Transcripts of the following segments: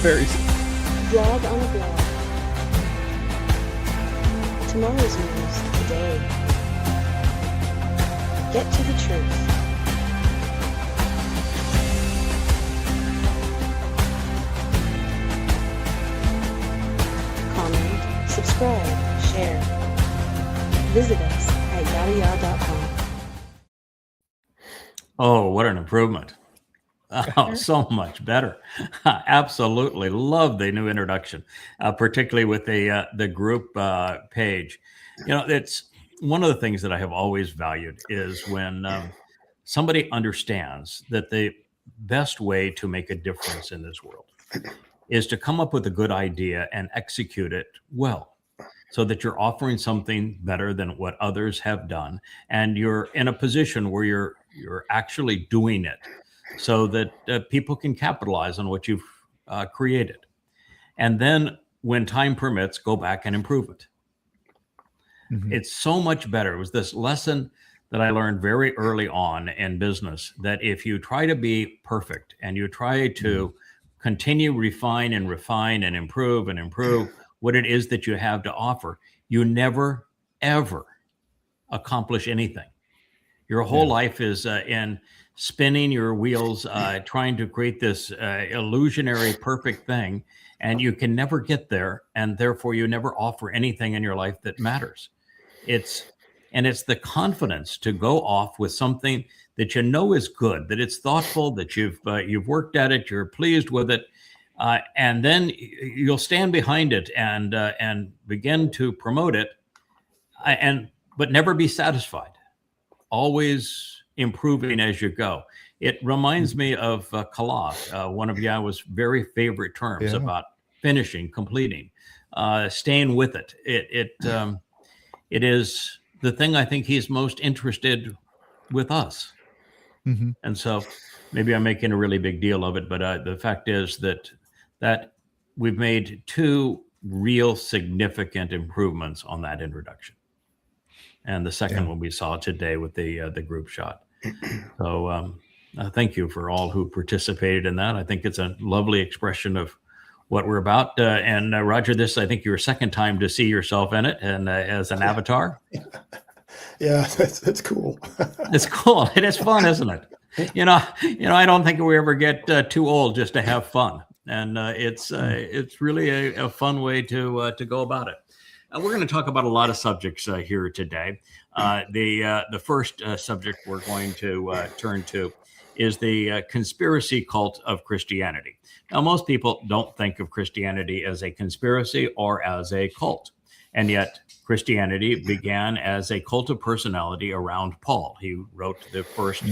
Very soon. Blog on a blog. Tomorrow's news today. Get to the truth. Comment, subscribe, share. Visit us at yahowah.com. Oh, what an improvement. Oh, so much better. Absolutely love the new introduction, particularly with the group page. You know, it's one of the things that I have always valued is when somebody understands that the best way to make a difference in this world is to come up with a good idea and execute it well, so that you're offering something better than what others have done, and you're in a position where you're actually doing it, so that people can capitalize on what you've created. And then when time permits, go back and improve it. Mm-hmm. It's so much better. It was this lesson that I learned very early on in business, that if you try to be perfect and you try to continue, refine and improve what it is that you have to offer, you never, ever accomplish anything. Your whole life is in spinning your wheels, trying to create this illusionary perfect thing, and you can never get there, and therefore you never offer anything in your life that matters. It's the confidence to go off with something that you know is good, that it's thoughtful, that you've worked at it, you're pleased with it, and then you'll stand behind it and begin to promote it, but never be satisfied. Always improving as you go. It reminds me of Kalah, one of Yahowah's very favorite terms about finishing, completing, staying with it. It is the thing I think he's most interested with us. Mm-hmm. And so maybe I'm making a really big deal of it, but the fact is that we've made two real significant improvements on that introduction. And the second one we saw today with the group shot. So thank you for all who participated in that. I think it's a lovely expression of what we're about. And Roger, this, I think your second time to see yourself in it and as an avatar. Yeah, it's cool. It's cool. It is fun, isn't it? You know, I don't think we ever get too old just to have fun. And it's really a fun way to go about it. We're going to talk about a lot of subjects here today. The first subject we're going to turn to is the conspiracy cult of Christianity. Now, most people don't think of Christianity as a conspiracy or as a cult. And yet Christianity began as a cult of personality around Paul. He wrote the first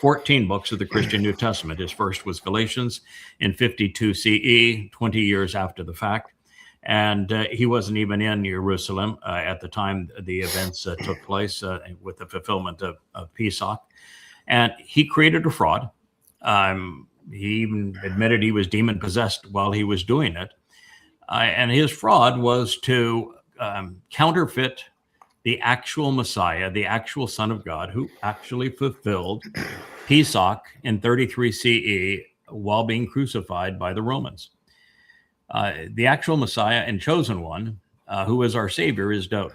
14 books of the Christian New Testament. His first was Galatians in 52 CE, 20 years after the fact. And he wasn't even in Jerusalem at the time the events took place with the fulfillment of Pesach. And he created a fraud. He even admitted he was demon-possessed while he was doing it. And his fraud was to counterfeit the actual Messiah, the actual Son of God, who actually fulfilled Pesach in 33 CE while being crucified by the Romans. The actual Messiah and chosen one, who is our Savior, is Dowd.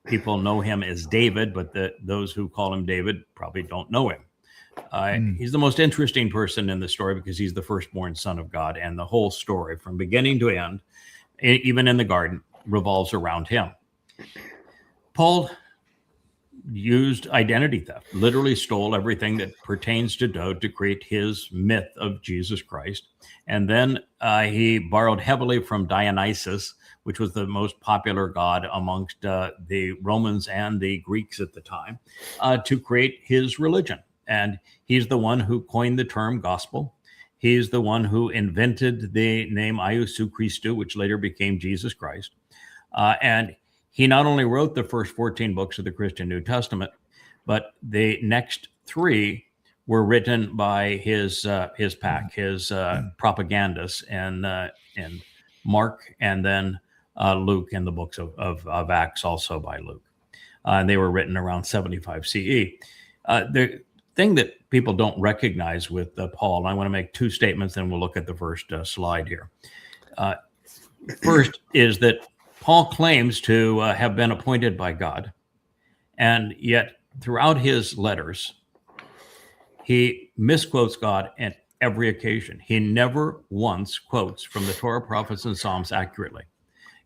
People know him as David, but those who call him David probably don't know him. He's the most interesting person in the story because he's the firstborn son of God, and the whole story from beginning to end, even in the garden, revolves around him. Paul used identity theft, literally stole everything that pertains to Dowd to create his myth of Jesus Christ. And then he borrowed heavily from Dionysus, which was the most popular god amongst the Romans and the Greeks at the time, to create his religion. And he's the one who coined the term gospel. He's the one who invented the name Iesou Christou, which later became Jesus Christ. And he not only wrote the first 14 books of the Christian New Testament, but the next 3 were written by his pack, his propagandists, and Mark, and then Luke, and the books of Acts also by Luke. And they were written around 75 CE. thing that people don't recognize with Paul, and I want to make two statements, then we'll look at the first slide here. First is that Paul claims to have been appointed by God, and yet throughout his letters, he misquotes God at every occasion. He never once quotes from the Torah, prophets, and Psalms accurately.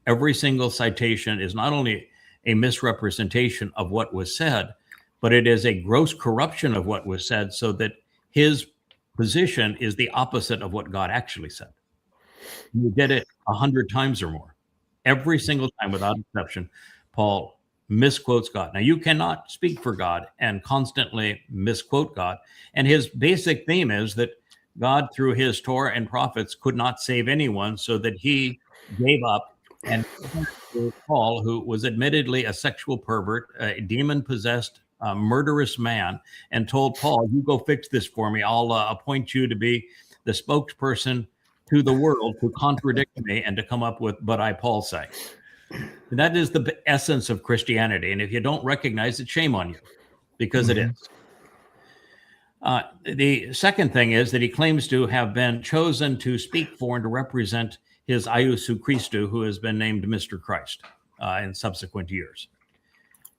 Every single citation is not only a misrepresentation of what was said, but it is a gross corruption of what was said, so that his position is the opposite of what God actually said. He did it 100 times or more. Every single time, without exception, Paul misquotes God. Now, you cannot speak for God and constantly misquote God. And his basic theme is that God, through his Torah and prophets, could not save anyone, so that he gave up and Paul, who was admittedly a sexual pervert, a demon-possessed, murderous man, and told Paul, you go fix this for me. I'll appoint you to be the spokesperson to the world to contradict me and to come up with, but I, Paul, say. And that is the essence of Christianity. And if you don't recognize it, shame on you, because it is. The second thing is that he claims to have been chosen to speak for and to represent his Iousu Christou, who has been named Mr. Christ in subsequent years.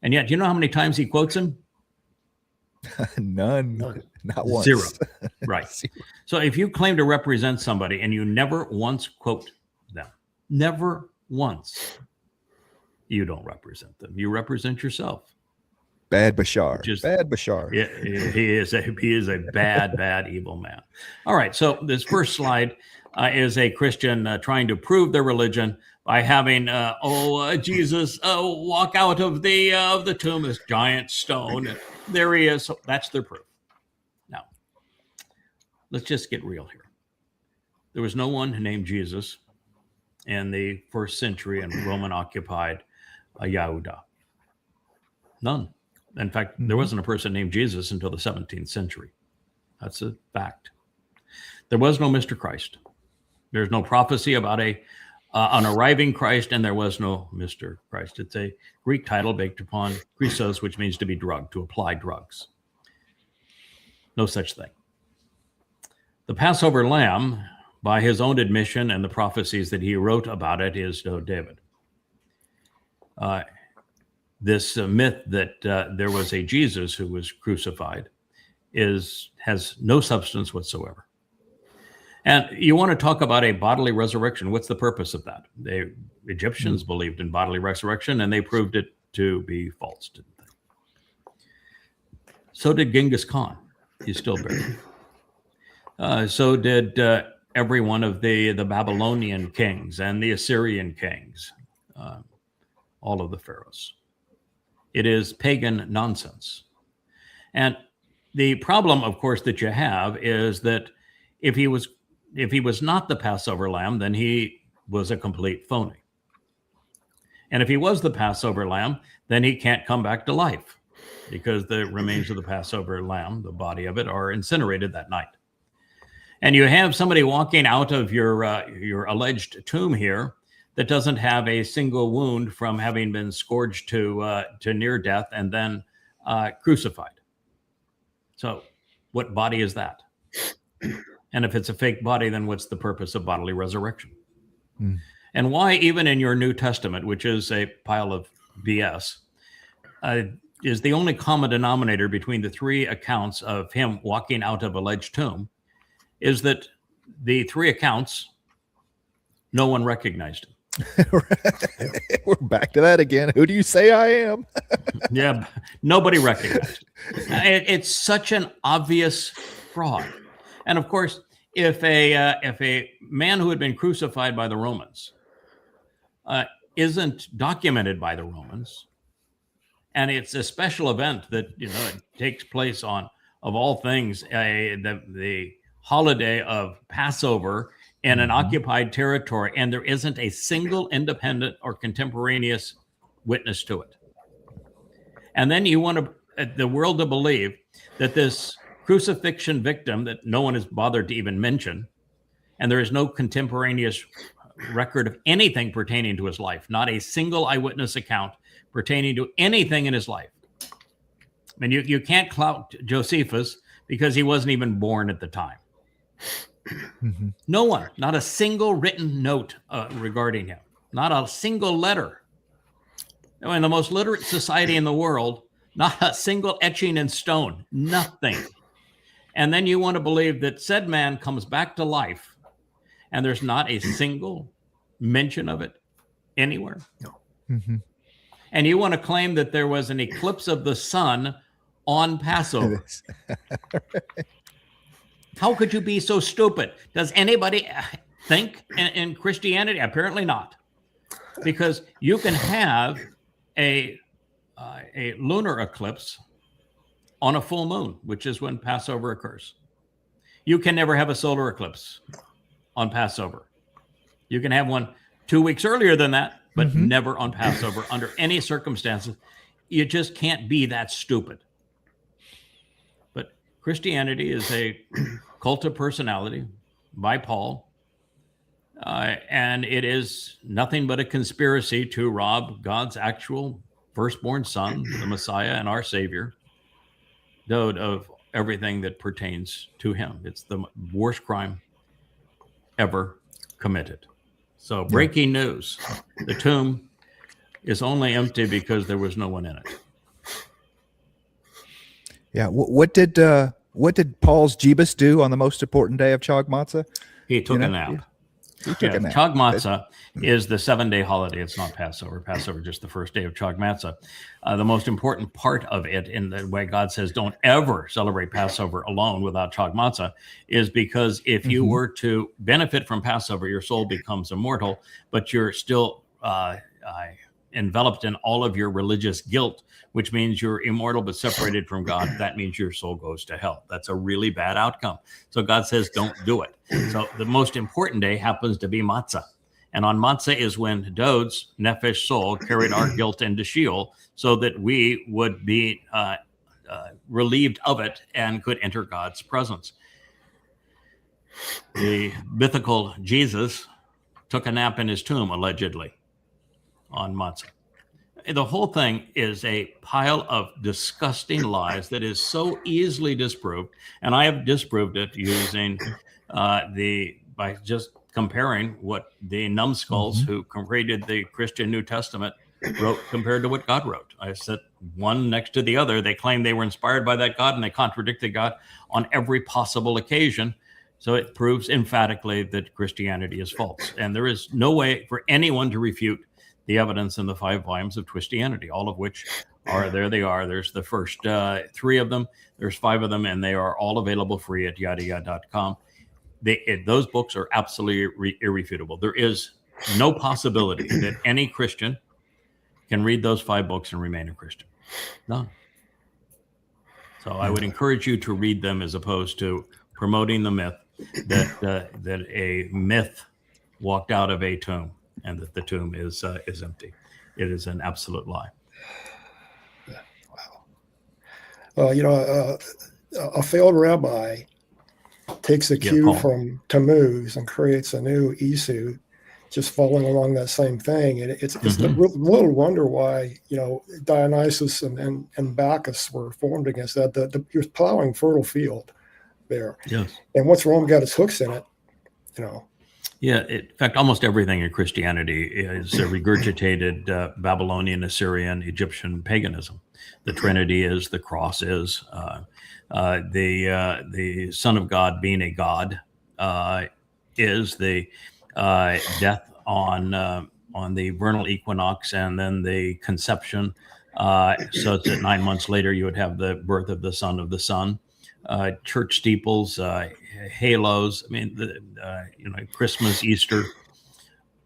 And yet, do you know how many times he quotes him? None. Not once. Zero. Right. So if you claim to represent somebody and you never once quote them, never once, you don't represent them. You represent yourself. Bad Bashar. Bad Bashar. He is a bad, evil man. All right. So this first slide is a Christian trying to prove their religion by having, Jesus walk out of the tomb, this giant stone. And there he is. So that's their proof. Now, let's just get real here. There was no one named Jesus in the first century in Roman-occupied Yehuda. None. In fact, there wasn't a person named Jesus until the 17th century. That's a fact. There was no Mr. Christ. There's no prophecy about an arriving Christ, and there was no Mr. Christ. It's a Greek title based upon Christos, which means to be drugged, to apply drugs. No such thing. The Passover lamb, by his own admission and the prophecies that he wrote about it, is David. This myth that there was a Jesus who was crucified has no substance whatsoever. And you want to talk about a bodily resurrection. What's the purpose of that? The Egyptians believed in bodily resurrection, and they proved it to be false, didn't they? So did Genghis Khan. He's still buried. So did every one of the Babylonian kings and the Assyrian kings, all of the pharaohs. It is pagan nonsense. And the problem, of course, that you have is that if he was not the Passover lamb, then he was a complete phony. And if he was the Passover lamb, then he can't come back to life, because the remains of the Passover lamb, the body of it, are incinerated that night. And you have somebody walking out of your alleged tomb here that doesn't have a single wound from having been scourged to near death and then crucified. So what body is that? And if it's a fake body, then what's the purpose of bodily resurrection? And why, even in your New Testament, which is a pile of BS, is the only common denominator between the three accounts of him walking out of alleged tomb, is that the three accounts, no one recognized him. We're back to that again. Who do you say I am? Yeah, nobody recognized it. It's such an obvious fraud. And of course, if a man who had been crucified by the Romans isn't documented by the Romans, and it's a special event that it takes place on, of all things, the holiday of Passover in an occupied territory, and there isn't a single independent or contemporaneous witness to it. And then you want the world to believe that this crucifixion victim that no one has bothered to even mention, and there is no contemporaneous record of anything pertaining to his life, not a single eyewitness account pertaining to anything in his life, I mean, you can't clout Josephus because he wasn't even born at the time. Mm-hmm. No one, not a single written note regarding him, not a single letter. In the most literate society in the world, not a single etching in stone, nothing. And then you want to believe that said man comes back to life, and there's not a single mention of it anywhere. No. Mm-hmm. And you want to claim that there was an eclipse of the sun on Passover. How could you be so stupid? Does anybody think in Christianity? Apparently not. Because you can have a lunar eclipse on a full moon, which is when Passover occurs. You can never have a solar eclipse on Passover. You can have one 2 weeks earlier than that, but never on Passover under any circumstances. You just can't be that stupid. But Christianity is a cult of personality by Paul, and it is nothing but a conspiracy to rob God's actual firstborn son, the Messiah and our Savior, Dowd, of everything that pertains to him. It's the worst crime ever committed. So breaking news, the tomb is only empty because there was no one in it. Yeah. What did Paul's Jebus do on the most important day of Chag Matzah? He took a nap. He took a nap. Chag Matzah is the 7-day holiday. It's not Passover. Passover is just the first day of Chag Matzah. The most important part of it, in the way God says don't ever celebrate Passover alone without Chag Matzah, is because if you were to benefit from Passover, your soul becomes immortal, but you're still enveloped in all of your religious guilt, which means you're immortal but separated from God. That means your soul goes to hell. That's a really bad outcome. So God says don't do it. So the most important day happens to be Matzah. And on Matzah is when Dowd's nephesh soul carried our guilt into Sheol so that we would be relieved of it and could enter God's presence. The mythical Jesus took a nap in his tomb, allegedly, on Matzah. The whole thing is a pile of disgusting lies that is so easily disproved. And I have disproved it using by just comparing what the numbskulls who created the Christian New Testament wrote compared to what God wrote. I set one next to the other. They claim they were inspired by that God, and they contradicted God on every possible occasion. So it proves emphatically that Christianity is false. And there is no way for anyone to refute the evidence in the 5 volumes of Christianity, all of which are, there they are. There's the first 3 of them. There's 5 of them, and they are all available free at yahowah.com. Those books are absolutely irrefutable. There is no possibility that any Christian can read those 5 books and remain a Christian. None. So I would encourage you to read them as opposed to promoting the myth that a myth walked out of a tomb and that the tomb is empty. It is an absolute lie. Wow. Well, a failed rabbi takes a cue from Tammuz and creates a new Isu, just following along that same thing. And it's a little wonder why, Dionysus and Bacchus were formed against that. You're plowing fertile field there. Yes. And once Rome got its hooks in it, Yeah, in fact, almost everything in Christianity is a regurgitated Babylonian, Assyrian, Egyptian paganism. The Trinity is, the cross is, the Son of God being a God is, the death on the vernal equinox and then the conception. So it's that 9 months later you would have the birth of the Son of the Sun. Church steeples, halos. I mean, Christmas, Easter,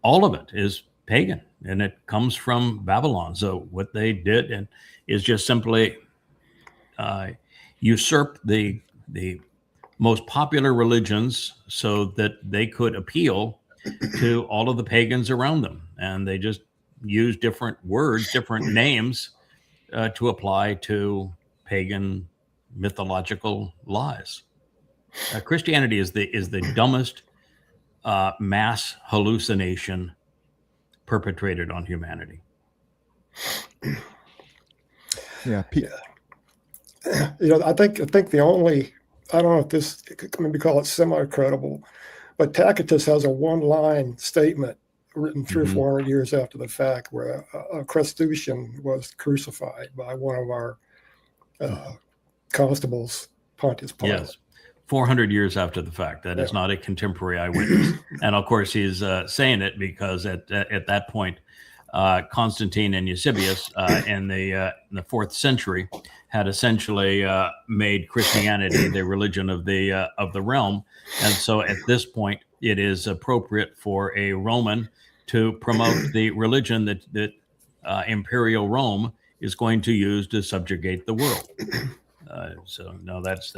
all of it is pagan, and it comes from Babylon. So what they did is just simply usurp the most popular religions so that they could appeal to all of the pagans around them, and they just use different words, different names to apply to pagan mythological lies. Christianity is the dumbest mass hallucination perpetrated on humanity. Yeah. I think the only, I don't know if this, maybe call it semi-credible, but Tacitus has a one-line statement written 300 or 400 years after the fact where a Crustacean was crucified by one of our constables, Pontius Pilate. Yes, 400 years after the fact. That is not a contemporary eyewitness. And of course, he's saying it because at that point, Constantine and Eusebius in the 4th century had essentially made Christianity the religion of the realm, and so at this point, it is appropriate for a Roman to promote the religion that Imperial Rome is going to use to subjugate the world. So no, that's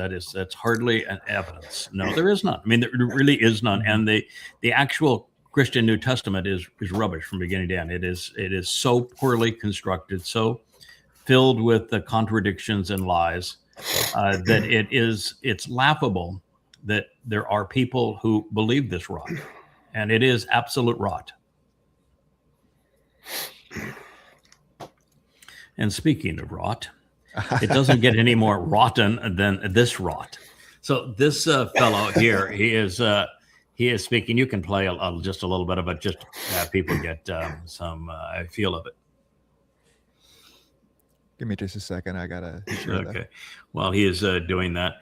hardly an evidence. No, there is none. I mean, there really is none, and the actual Christian New Testament is rubbish from beginning to end. It is so poorly constructed, so filled with the contradictions and lies that it's laughable that there are people who believe this rot, and it is absolute rot. And speaking of rot, it doesn't get any more rotten than this rot. So this fellow here, he is speaking. You can play just a little bit of it, just people get some feel of it. Give me just a second. I gotta. Okay. While he is doing that,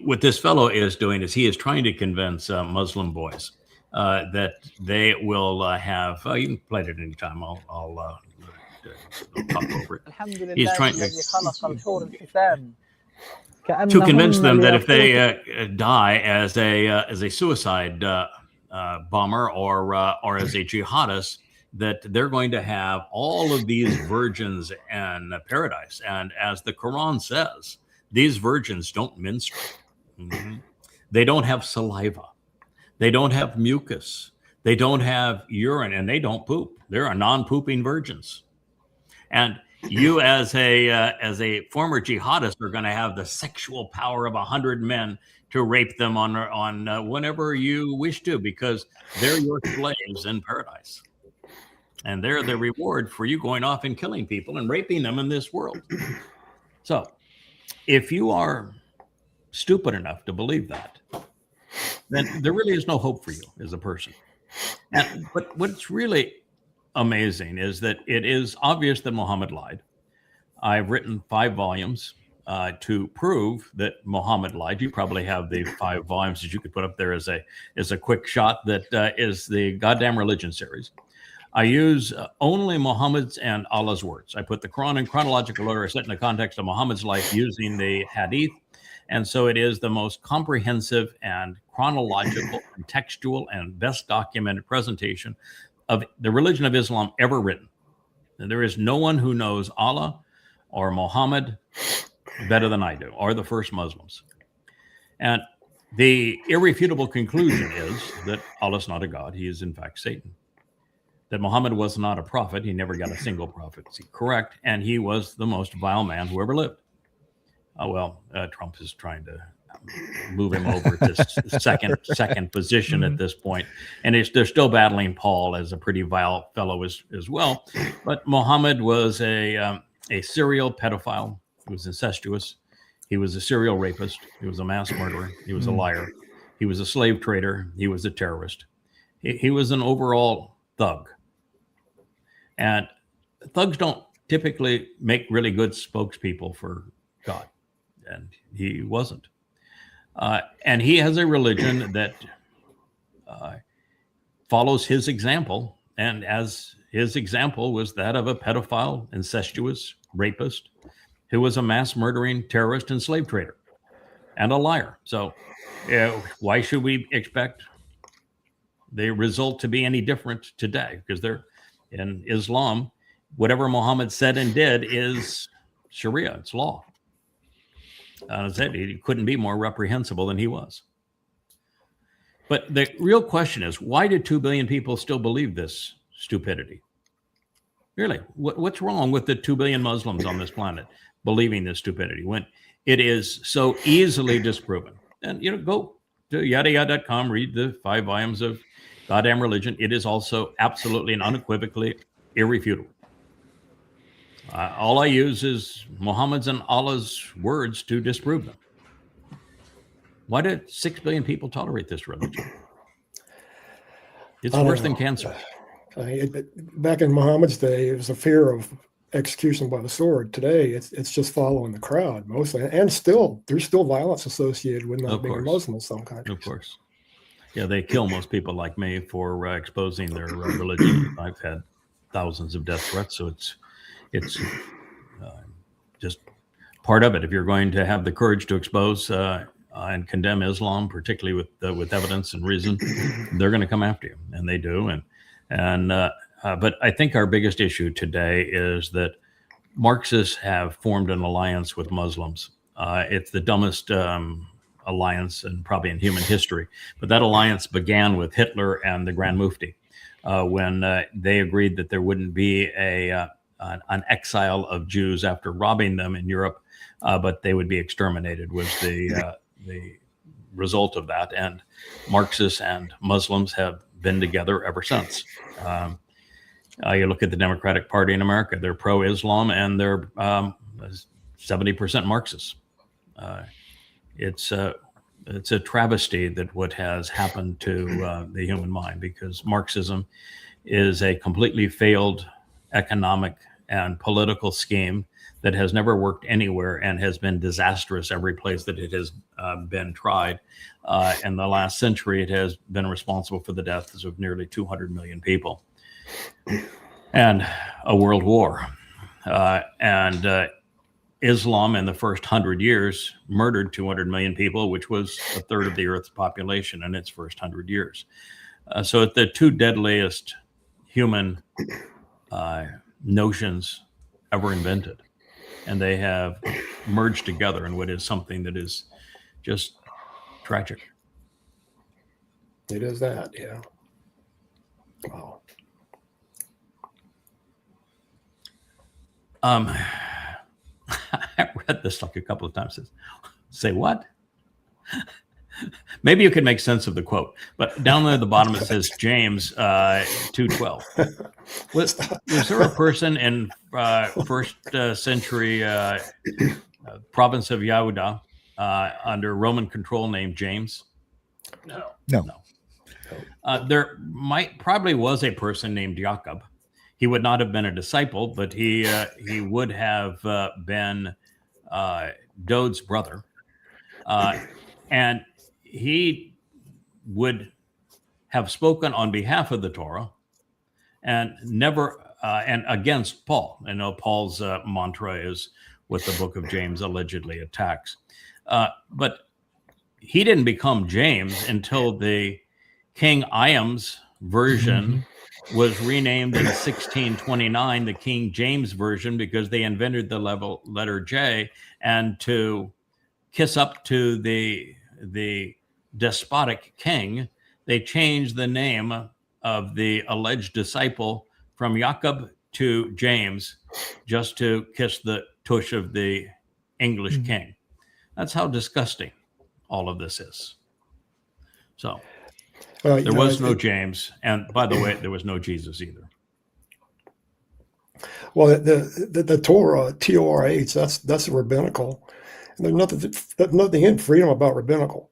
what this fellow is doing is he is trying to convince Muslim boys that they will have. You can play it at any time. I'll talk over it. He's trying to convince them that if they die as a suicide bomber or as a jihadist, that they're going to have all of these virgins in paradise. And as the Quran says, these virgins don't menstruate. They don't have saliva. They don't have mucus. They don't have urine, and they don't poop. They're non-pooping virgins. And you, as a former jihadist, are going to have the sexual power of 100 men to rape them on whenever you wish to, because they're your slaves in paradise, and they're the reward for you going off and killing people and raping them in this world. So, if you are stupid enough to believe that, then there really is no hope for you as a person. But what's really amazing is that it is obvious that Muhammad lied. I've written 5 volumes to prove that Muhammad lied. You probably have the 5 volumes that you could put up there as a quick shot. That is the Goddamn Religion series. I use only Muhammad's and Allah's words. I put the Quran in chronological order, set in the context of Muhammad's life using the Hadith. And so it is the most comprehensive and chronological and textual and best documented presentation of the religion of Islam ever written. And there is no one who knows Allah or Muhammad better than I do, or the first Muslims. And the irrefutable conclusion is that Allah is not a God. He is in fact Satan. That Muhammad was not a prophet. He never got a single prophecy correct. And he was the most vile man who ever lived. Trump is trying to move him over to second position at this point. And they're still battling Paul as a pretty vile fellow as well. But Muhammad was a serial pedophile. He was incestuous. He was a serial rapist. He was a mass murderer. He was a liar. He was a slave trader. He was a terrorist. He was an overall thug. And thugs don't typically make really good spokespeople for God. And he wasn't. And he has a religion that follows his example. And as his example was that of a pedophile, incestuous rapist, who was a mass murdering terrorist and slave trader and a liar. So why should we expect the result to be any different today? Because they're in Islam, whatever Muhammad said and did is Sharia, it's law. I said he couldn't be more reprehensible than he was. But the real question is, why did 2 billion people still believe this stupidity? Really, what's wrong with the 2 billion Muslims on this planet believing this stupidity when it is so easily disproven? And, go to yadayah.com, read the 5 volumes of Goddamn Religion. It is also absolutely and unequivocally irrefutable. All I use is Muhammad's and Allah's words to disprove them. Why did 6 billion people tolerate this religion? It's worse than cancer. Back in Muhammad's day, it was a fear of execution by the sword. Today, it's just following the crowd mostly, and there's still violence associated with not being a Muslim in some countries. Of course, yeah, they kill most people like me for exposing their religion. I've had thousands of death threats, so it's just part of it. If you're going to have the courage to expose and condemn Islam, particularly with evidence and reason, they're going to come after you, and they do. But I think our biggest issue today is that Marxists have formed an alliance with Muslims. It's the dumbest alliance and probably in human history. But that alliance began with Hitler and the Grand Mufti when they agreed that there wouldn't be an exile of Jews after robbing them in Europe, but they would be exterminated was the result of that. And Marxists and Muslims have been together ever since. You look at the Democratic Party in America, they're pro-Islam and they're 70% Marxists. It's a travesty that what has happened to the human mind, because Marxism is a completely failed economic and political scheme that has never worked anywhere and has been disastrous every place that it has been tried. In the last century, it has been responsible for the deaths of nearly 200 million people and a world war. Islam in the first 100 years murdered 200 million people, which was a third of the Earth's population in its first 100 years. So the two deadliest human notions ever invented. And they have merged together in what is something that is just tragic. It is that, yeah. Wow. I read this like a couple of times. Say what? Maybe you can make sense of the quote, but down there at the bottom it says James 2:12. Was there a person in first century province of Yehuda under Roman control named James? No. There probably was a person named Jacob. He would not have been a disciple, but he would have been Dowd's brother, and he would have spoken on behalf of the Torah and never and against Paul. I know Paul's mantra is what the book of James allegedly attacks, but he didn't become James until the King Iam's version was renamed in 1629 the King James Version, because they invented the letter J, and to kiss up to the despotic king, they changed the name of the alleged disciple from Jacob to James, just to kiss the tush of the English king. That's how disgusting all of this is. So there was no James, and by the way, there was no Jesus either. Well, the Torah, T-O-R-A-H, that's rabbinical. And there's nothing in freedom about rabbinical.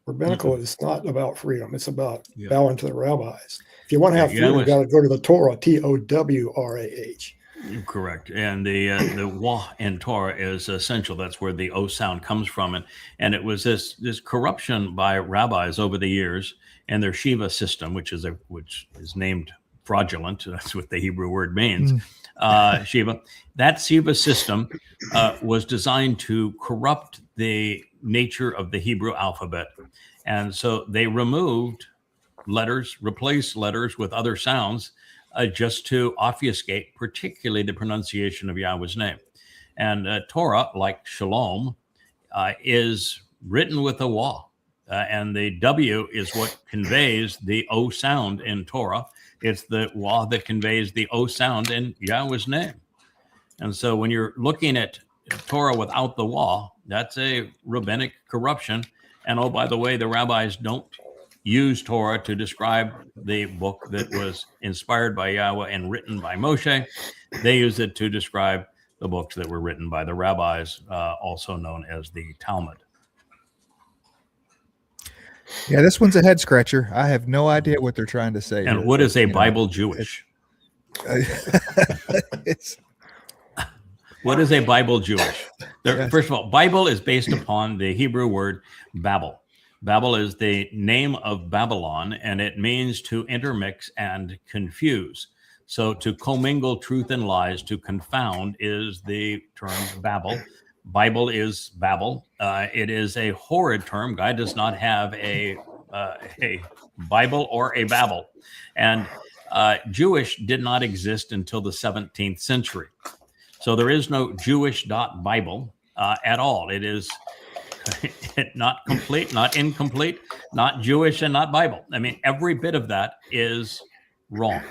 Rabbinical is not about freedom. It's about bowing to the rabbis. If you want to have freedom, you got to go to the Torah, T-O-W-R-A-H. Correct. And the wah in Torah is essential. That's where the O sound comes from. And it was this corruption by rabbis over the years and their Shiva system, which is named fraudulent. That's what the Hebrew word means. Shiva. That Shiva system was designed to corrupt the nature of the Hebrew alphabet. And so they removed letters, replaced letters with other sounds just to obfuscate, particularly the pronunciation of Yahweh's name. And Torah, like Shalom, is written with a Wah. And the W is what conveys the O sound in Torah. It's the Wah that conveys the O sound in Yahweh's name. And so when you're looking at Torah without the Wah, that's a rabbinic corruption. And oh, by the way, the rabbis don't use Torah to describe the book that was inspired by Yahweh and written by Moshe. They use it to describe the books that were written by the rabbis, also known as the Talmud. Yeah, this one's a head scratcher. I have no idea what they're trying to say. And here, what but, is a you know, Bible Jewish? it's What is a Bible Jewish? Yes. First of all, Bible is based upon the Hebrew word Babel. Babel is the name of Babylon, and it means to intermix and confuse. So to commingle truth and lies, to confound, is the term Babel. Bible is Babel. It is a horrid term. God does not have a Bible or a Babel. And Jewish did not exist until the 17th century. So there is no Jewish.Bible at all. It is not complete, not incomplete, not Jewish, and not Bible. I mean, every bit of that is wrong.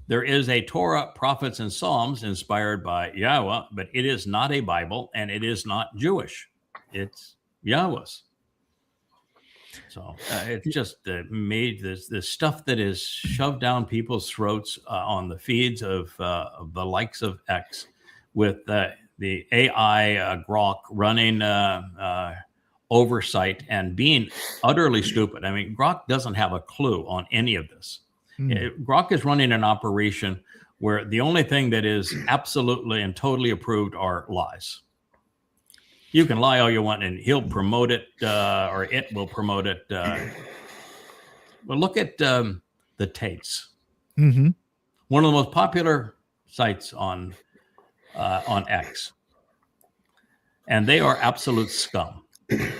There is a Torah, prophets, and Psalms inspired by Yahowah, but it is not a Bible, and it is not Jewish. It's Yahowah's. So it's just made this stuff that is shoved down people's throats on the feeds of the likes of X, with the AI Grok running oversight and being utterly stupid. I mean, Grok doesn't have a clue on any of this. Grok is running an operation where the only thing that is absolutely and totally approved are lies. You can lie all you want, and he'll promote it, or it will promote it. Well, look at the Tates. Mm-hmm. One of the most popular sites on X, and they are absolute scum.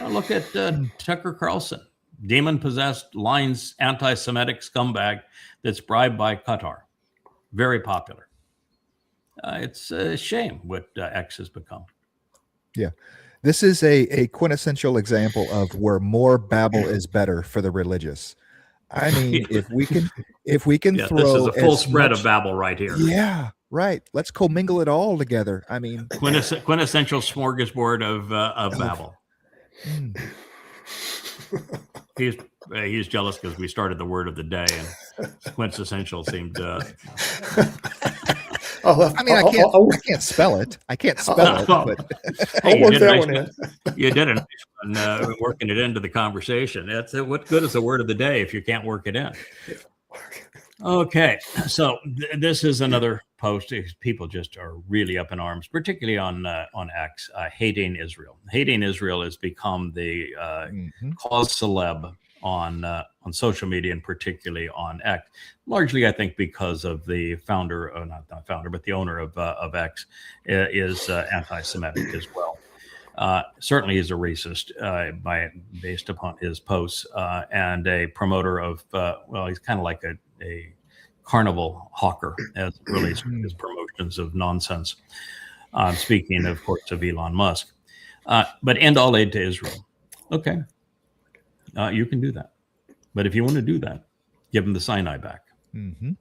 Look at Tucker Carlson, demon-possessed, lines, anti-Semitic scumbag that's bribed by Qatar. Very popular. It's a shame what X has become. Yeah. This is a quintessential example of where more Babel is better for the religious. I mean, if we can Yeah, throw this is a full as spread much- of Babel right here. Yeah, right. Let's commingle it all together. I mean, Quintessential smorgasbord of Babel. He's jealous because we started the word of the day, and quintessential seemed. I mean, I can't spell it. I can't spell it. But I'll you work did that a one nice- You did a nice one working it into the conversation. That's what good is the word of the day if you can't work it in? Okay, so this is another post. People just are really up in arms, particularly on X, hating Israel. Hating Israel has become the cause celeb on social media, and particularly on X. Largely, I think, because of the founder, not founder, but the owner of X is anti-Semitic as well. Certainly, he's a racist based upon his posts, and a promoter of he's kind of like a carnival hawker as it relates to his promotions of nonsense. Speaking, of course, of Elon Musk, but end all aid to Israel. Okay, you can do that, but if you want to do that, give them the Sinai back. Mm-hmm.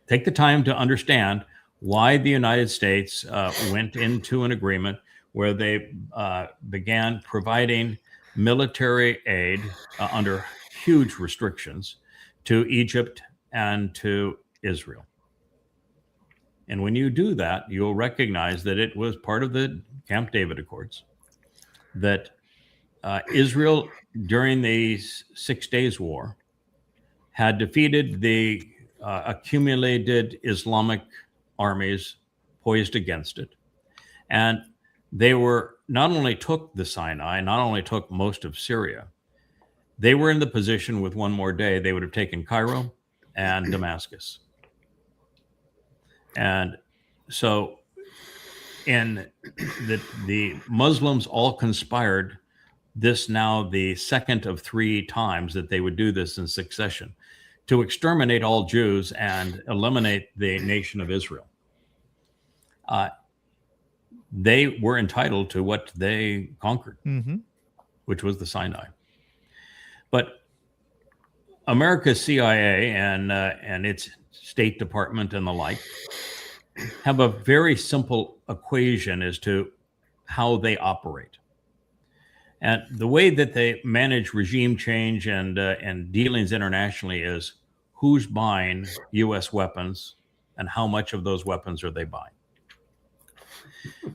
Take the time to understand why the United States went into an agreement where they began providing military aid under huge restrictions to Egypt and to Israel. And when you do that, you'll recognize that it was part of the Camp David Accords, that Israel, during the 6 Days War, had defeated the accumulated Islamic armies poised against it. And they were not only took the Sinai, not only took most of Syria, they were in the position with one more day, they would have taken Cairo and Damascus. And so in the Muslims all conspired, this now the second of 3 times that they would do this in succession, to exterminate all Jews and eliminate the nation of Israel. They were entitled to what they conquered, which was the Sinai. But America's CIA and its State Department and the like have a very simple equation as to how they operate. And the way that they manage regime change and dealings internationally is who's buying U.S. weapons and how much of those weapons are they buying.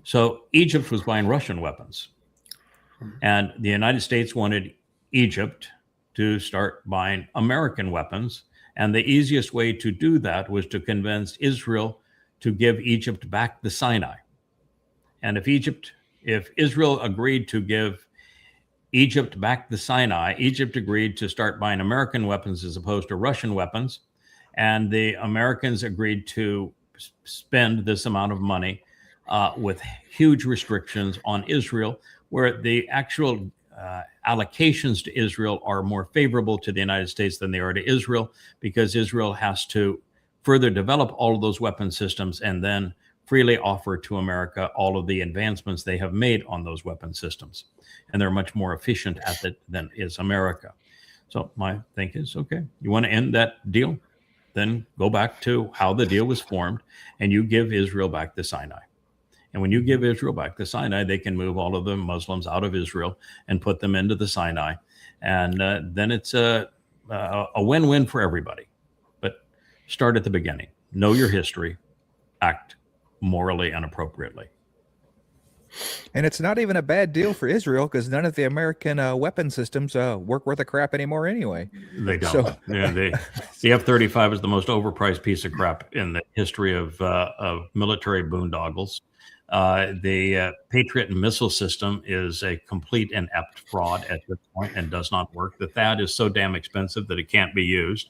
So Egypt was buying Russian weapons. And the United States wanted Egypt to start buying American weapons. And the easiest way to do that was to convince Israel to give Egypt back the Sinai. And if Israel agreed to give Egypt back the Sinai, Egypt agreed to start buying American weapons as opposed to Russian weapons. And the Americans agreed to spend this amount of money with huge restrictions on Israel, where the actual allocations to Israel are more favorable to the United States than they are to Israel, because Israel has to further develop all of those weapon systems and then freely offer to America all of the advancements they have made on those weapon systems. And they're much more efficient at it than is America. So my think is, okay, you want to end that deal? Then go back to how the deal was formed, and you give Israel back the Sinai. And when you give Israel back the Sinai, they can move all of the Muslims out of Israel and put them into the Sinai. And then it's a win-win for everybody. But start at the beginning. Know your history. Act morally and appropriately. And it's not even a bad deal for Israel, because none of the American weapon systems work worth a crap anymore anyway. They don't. So, yeah, the F-35 is the most overpriced piece of crap in the history of military boondoggles. The Patriot missile system is a complete and inept fraud at this point and does not work. The THAAD is so damn expensive that it can't be used.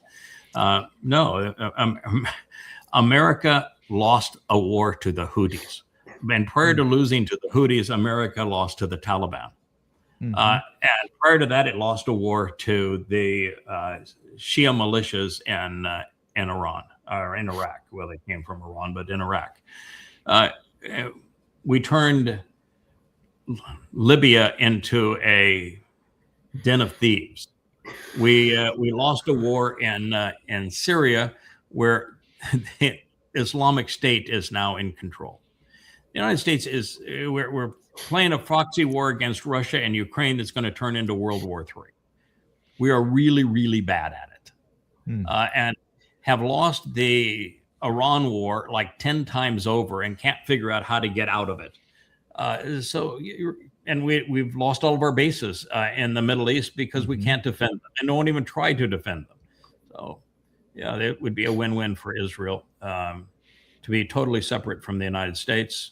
America lost a war to the Houthis. And prior to losing to the Houthis, America lost to the Taliban. And prior to that, it lost a war to the Shia militias in Iran, or in Iraq. Well, they came from Iran, but in Iraq. We turned Libya into a den of thieves. We lost a war in Syria, where the Islamic State is now in control. The United States we're playing a proxy war against Russia and Ukraine that's going to turn into World War III. We are really, really bad at it, and have lost the Iran war like 10 times over and can't figure out how to get out of it. We've lost all of our bases in the Middle East because we can't defend them, and no one even tried to defend them. So, yeah, it would be a win-win for Israel to be totally separate from the United States,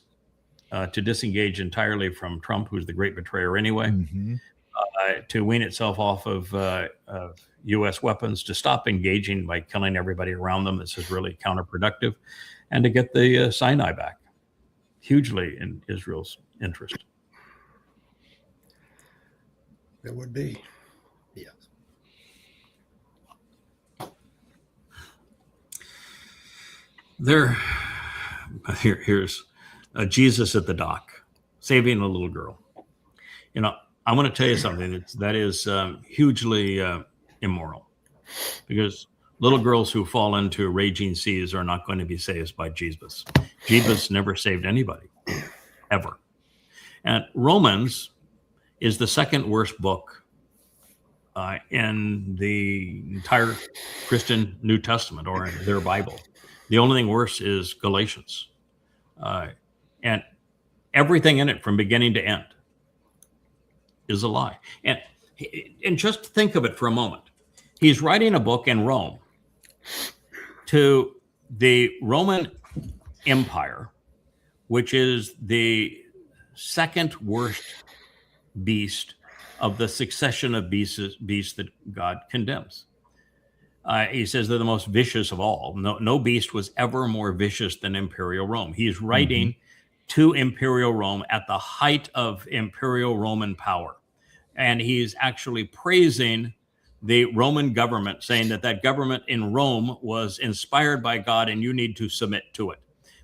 to disengage entirely from Trump, who's the great betrayer anyway, to wean itself off of U.S. weapons, to stop engaging by killing everybody around them. This is really counterproductive, and to get the Sinai back, hugely in Israel's interest. It would be. Yes. Here's Jesus at the dock, saving a little girl. I want to tell you something that is hugely immoral, because little girls who fall into raging seas are not going to be saved by Jesus. Jesus never saved anybody, ever. And Romans is the second worst book in the entire Christian New Testament, or in their Bible. The only thing worse is Galatians. And everything in it from beginning to end is a lie. And just think of it for a moment. He's writing a book in Rome to the Roman Empire, which is the second worst beast of the succession of beasts that God condemns. He says they're the most vicious of all. No beast was ever more vicious than Imperial Rome. He's writing to Imperial Rome at the height of Imperial Roman power. And he's actually praising the Roman government, saying that government in Rome was inspired by God and you need to submit to it,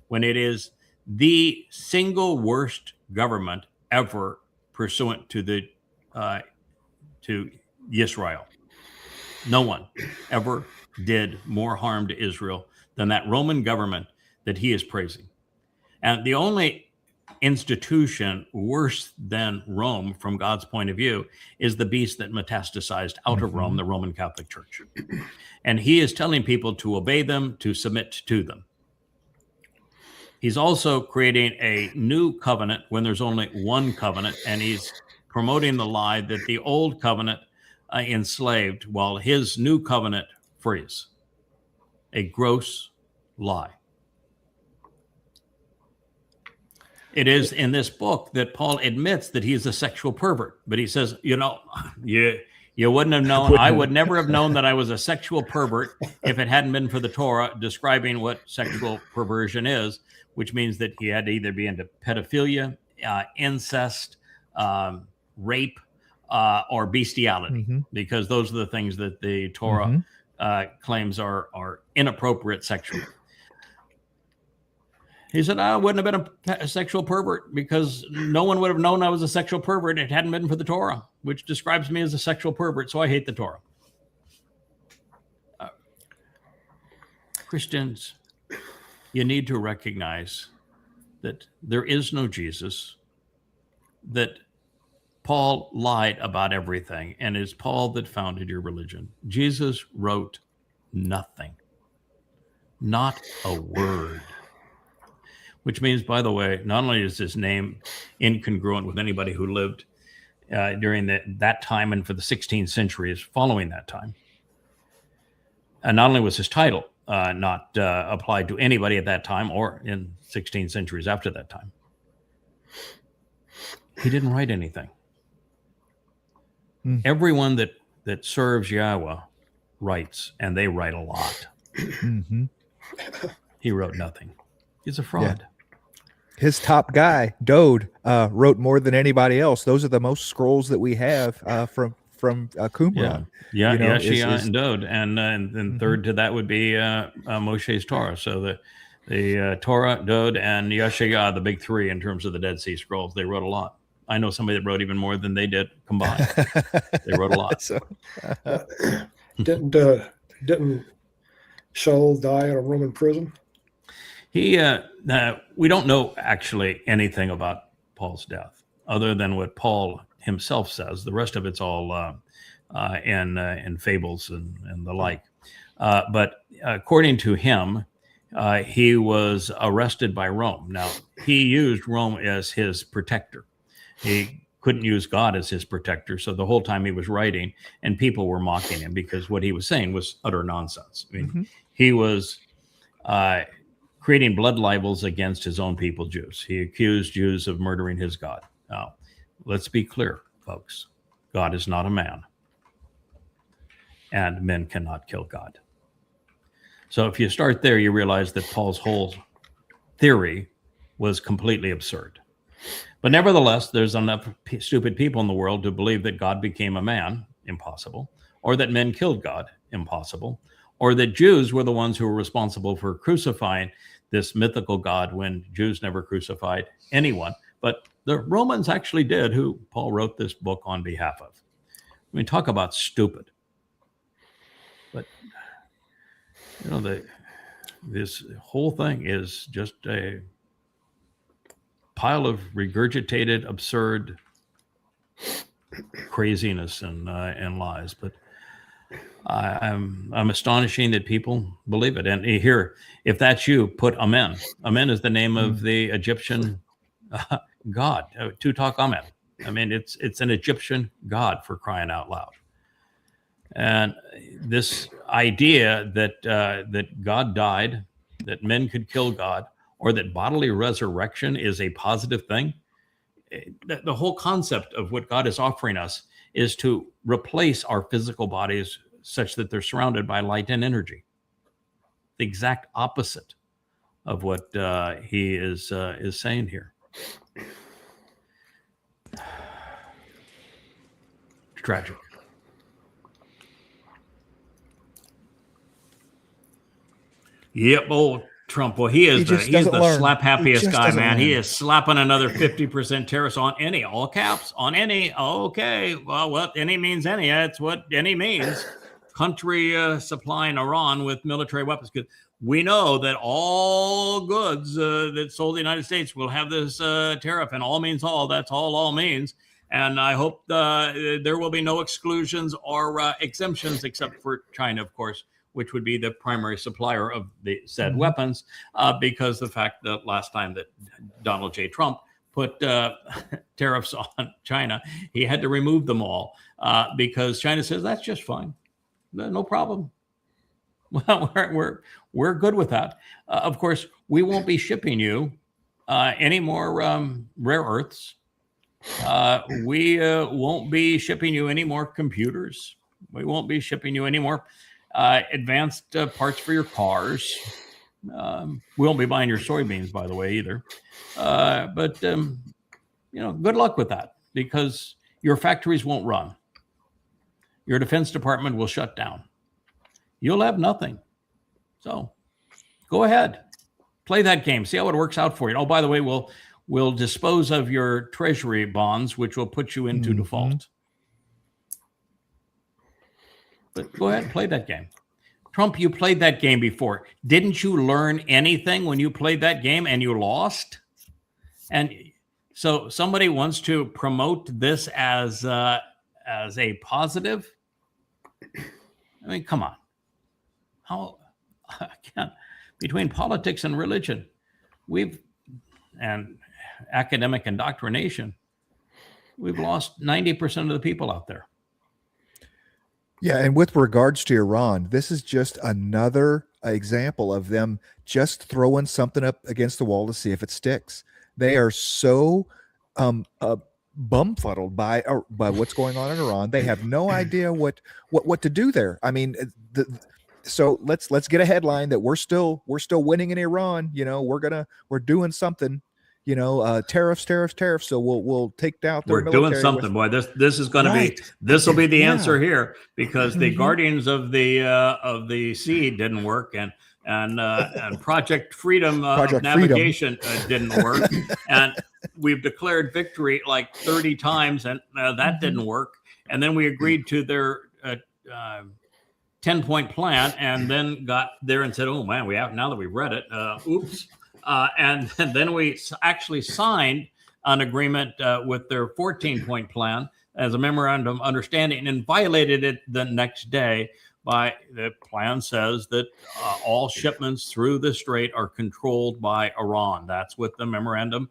when it is the single worst government ever pursuant to Israel. No one ever did more harm to Israel than that Roman government that he is praising. And the only institution worse than Rome from God's point of view is the beast that metastasized out of Rome, the Roman Catholic Church. And he is telling people to obey them, to submit to them. He's also creating a new covenant when there's only one covenant, and he's promoting the lie that the old covenant enslaved while his new covenant frees. A gross lie. It is in this book that Paul admits that he's a sexual pervert, but he says, you wouldn't have known. I would never have known that I was a sexual pervert if it hadn't been for the Torah describing what sexual perversion is, which means that he had to either be into pedophilia, incest, rape, or bestiality, because those are the things that the Torah claims are inappropriate sexually. He said, I wouldn't have been a sexual pervert because no one would have known I was a sexual pervert if it hadn't been for the Torah, which describes me as a sexual pervert, so I hate the Torah. Christians, you need to recognize that there is no Jesus, that Paul lied about everything, and it's Paul that founded your religion. Jesus wrote nothing, not a word. Which means, by the way, not only is his name incongruent with anybody who lived during that time and for the 16 centuries following that time, and not only was his title not applied to anybody at that time or in 16 centuries after that time, he didn't write anything. Everyone that serves Yahweh writes, and they write a lot. He wrote nothing. He's a fraud. Yeah. His top guy, Dowd, wrote more than anybody else. Those are the most scrolls that we have from Qumran. Yeah, Yahowah and Dowd, and then third to that would be Moshe's Torah. So the Torah, Dowd, and Yahowah, the big three in terms of the Dead Sea Scrolls. They wrote a lot. I know somebody that wrote even more than they did combined. They wrote a lot. Didn't Shaul die in a Roman prison? We don't know actually anything about Paul's death other than what Paul himself says. The rest of it's all in fables and the like. But according to him, he was arrested by Rome. Now, he used Rome as his protector. He couldn't use God as his protector. So the whole time he was writing, and people were mocking him because what he was saying was utter nonsense. I mean, he was creating blood libels against his own people, Jews. He accused Jews of murdering his God. Now, let's be clear, folks. God is not a man, and men cannot kill God. So if you start there, you realize that Paul's whole theory was completely absurd. But nevertheless, there's enough stupid people in the world to believe that God became a man, impossible, or that men killed God, impossible, or that Jews were the ones who were responsible for crucifying this mythical God when Jews never crucified anyone. But the Romans actually did, who Paul wrote this book on behalf of. I mean, talk about stupid. But, this whole thing is just a pile of regurgitated, absurd craziness and lies. But I'm astonishing that people believe it. And here, if that's you, put Amen. Amen is the name of the Egyptian god, Tutankhamen. I mean, it's an Egyptian god, for crying out loud. And this idea that God died, that men could kill God, or that bodily resurrection is a positive thing. The whole concept of what God is offering us is to replace our physical bodies such that they're surrounded by light and energy. The exact opposite of what he is saying here. It's tragic. Yep, old Trump. Well, he's the slap happiest guy, man. He is slapping another 50% tariffs on any, all caps, on any. Okay, well, what any means any. That's what any means. Country supplying Iran with military weapons. Because we know that all goods that sold the United States will have this tariff, and all means all. That's all means. And I hope there will be no exclusions or exemptions, except for China, of course, which would be the primary supplier of the said weapons, because the fact that last time that Donald J. Trump put tariffs on China, he had to remove them all because China says that's just fine, no problem. Well, we're good with that. Of course, we won't be shipping you any more rare earths. We won't be shipping you any more computers. We won't be shipping you any more advanced parts for your cars. We won't be buying your soybeans, by the way, either. But good luck with that, because your factories won't run. Your Defense Department will shut down. You'll have nothing. So go ahead, play that game. See how it works out for you. Oh, by the way, we'll dispose of your treasury bonds, which will put you into default. But go ahead and play that game. Trump, you played that game before. Didn't you learn anything when you played that game and you lost? And so somebody wants to promote this as a positive. I mean, come on. How, again, between politics and religion, and academic indoctrination, we've lost 90% of the people out there. Yeah, and with regards to Iran, this is just another example of them just throwing something up against the wall to see if it sticks. They are so bumfuddled by what's going on in Iran. They have no idea what to do there. I mean, so let's get a headline that we're still winning in Iran. We're doing something. Tariffs. So we'll take down their military. We're doing something, boy. This is going to be. This will be the answer here, because the Guardians of the Sea didn't work, and Project Freedom Navigation didn't work, and we've declared victory like 30 times, and that didn't work. And then we agreed to their 10-point plan, and then got there and said, "Oh man, now that we've read it, oops." And then we actually signed an agreement with their 14-point plan as a memorandum of understanding, and violated it the next day. By the plan says that all shipments through the strait are controlled by Iran. That's what the memorandum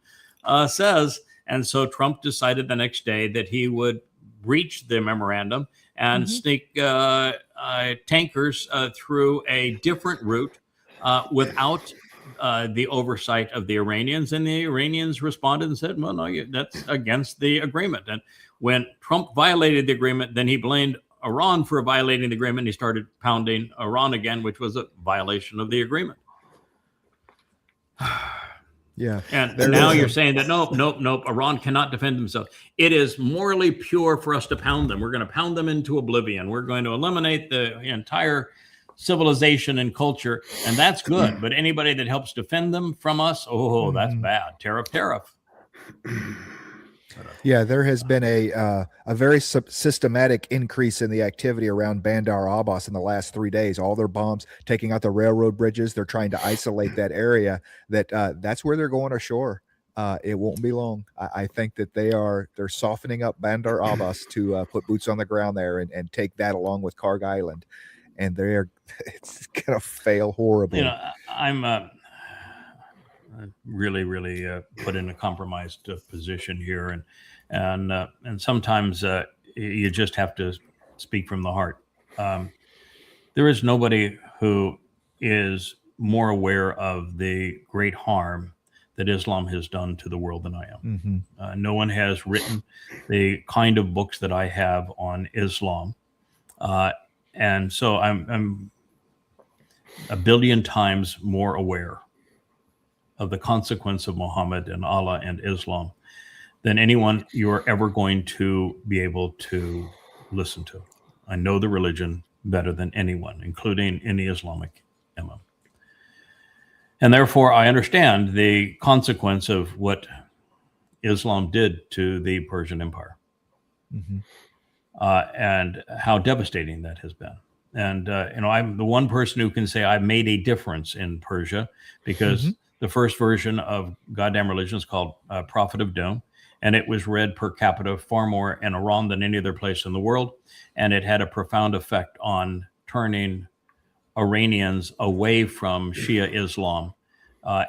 says. And so Trump decided the next day that he would breach the memorandum and sneak tankers through a different route without the oversight of the Iranians. And the Iranians responded and said, well, no, that's against the agreement. And when Trump violated the agreement, then he blamed Iran for violating the agreement. He started pounding Iran again, which was a violation of the agreement. Yeah. And now you're saying that nope, Iran cannot defend himself. It is morally pure for us to pound them. We're going to pound them into oblivion. We're going to eliminate the entire civilization and culture, and that's good. But anybody that helps defend them from us, that's bad. Tariff. Yeah, there has been a very systematic increase in the activity around Bandar Abbas in the last 3 days. All their bombs taking out the railroad bridges. They're trying to isolate that area. That's where they're going ashore. It won't be long. I think that they're softening up Bandar Abbas to put boots on the ground there and take that along with Karg Island. And it's going to fail horribly. I'm really put in a compromised position here, and sometimes you just have to speak from the heart. There is nobody who is more aware of the great harm that Islam has done to the world than I am. No one has written the kind of books that I have on Islam, and so I'm a billion times more aware of the consequence of Muhammad and Allah and Islam than anyone you're ever going to be able to listen to. I know the religion better than anyone, including any Islamic imam. And therefore, I understand the consequence of what Islam did to the Persian Empire, and how devastating that has been. And, I'm the one person who can say I made a difference in Persia, because the first version of goddamn religion is called Prophet of Doom, and it was read per capita far more in Iran than any other place in the world, and it had a profound effect on turning Iranians away from Shia Islam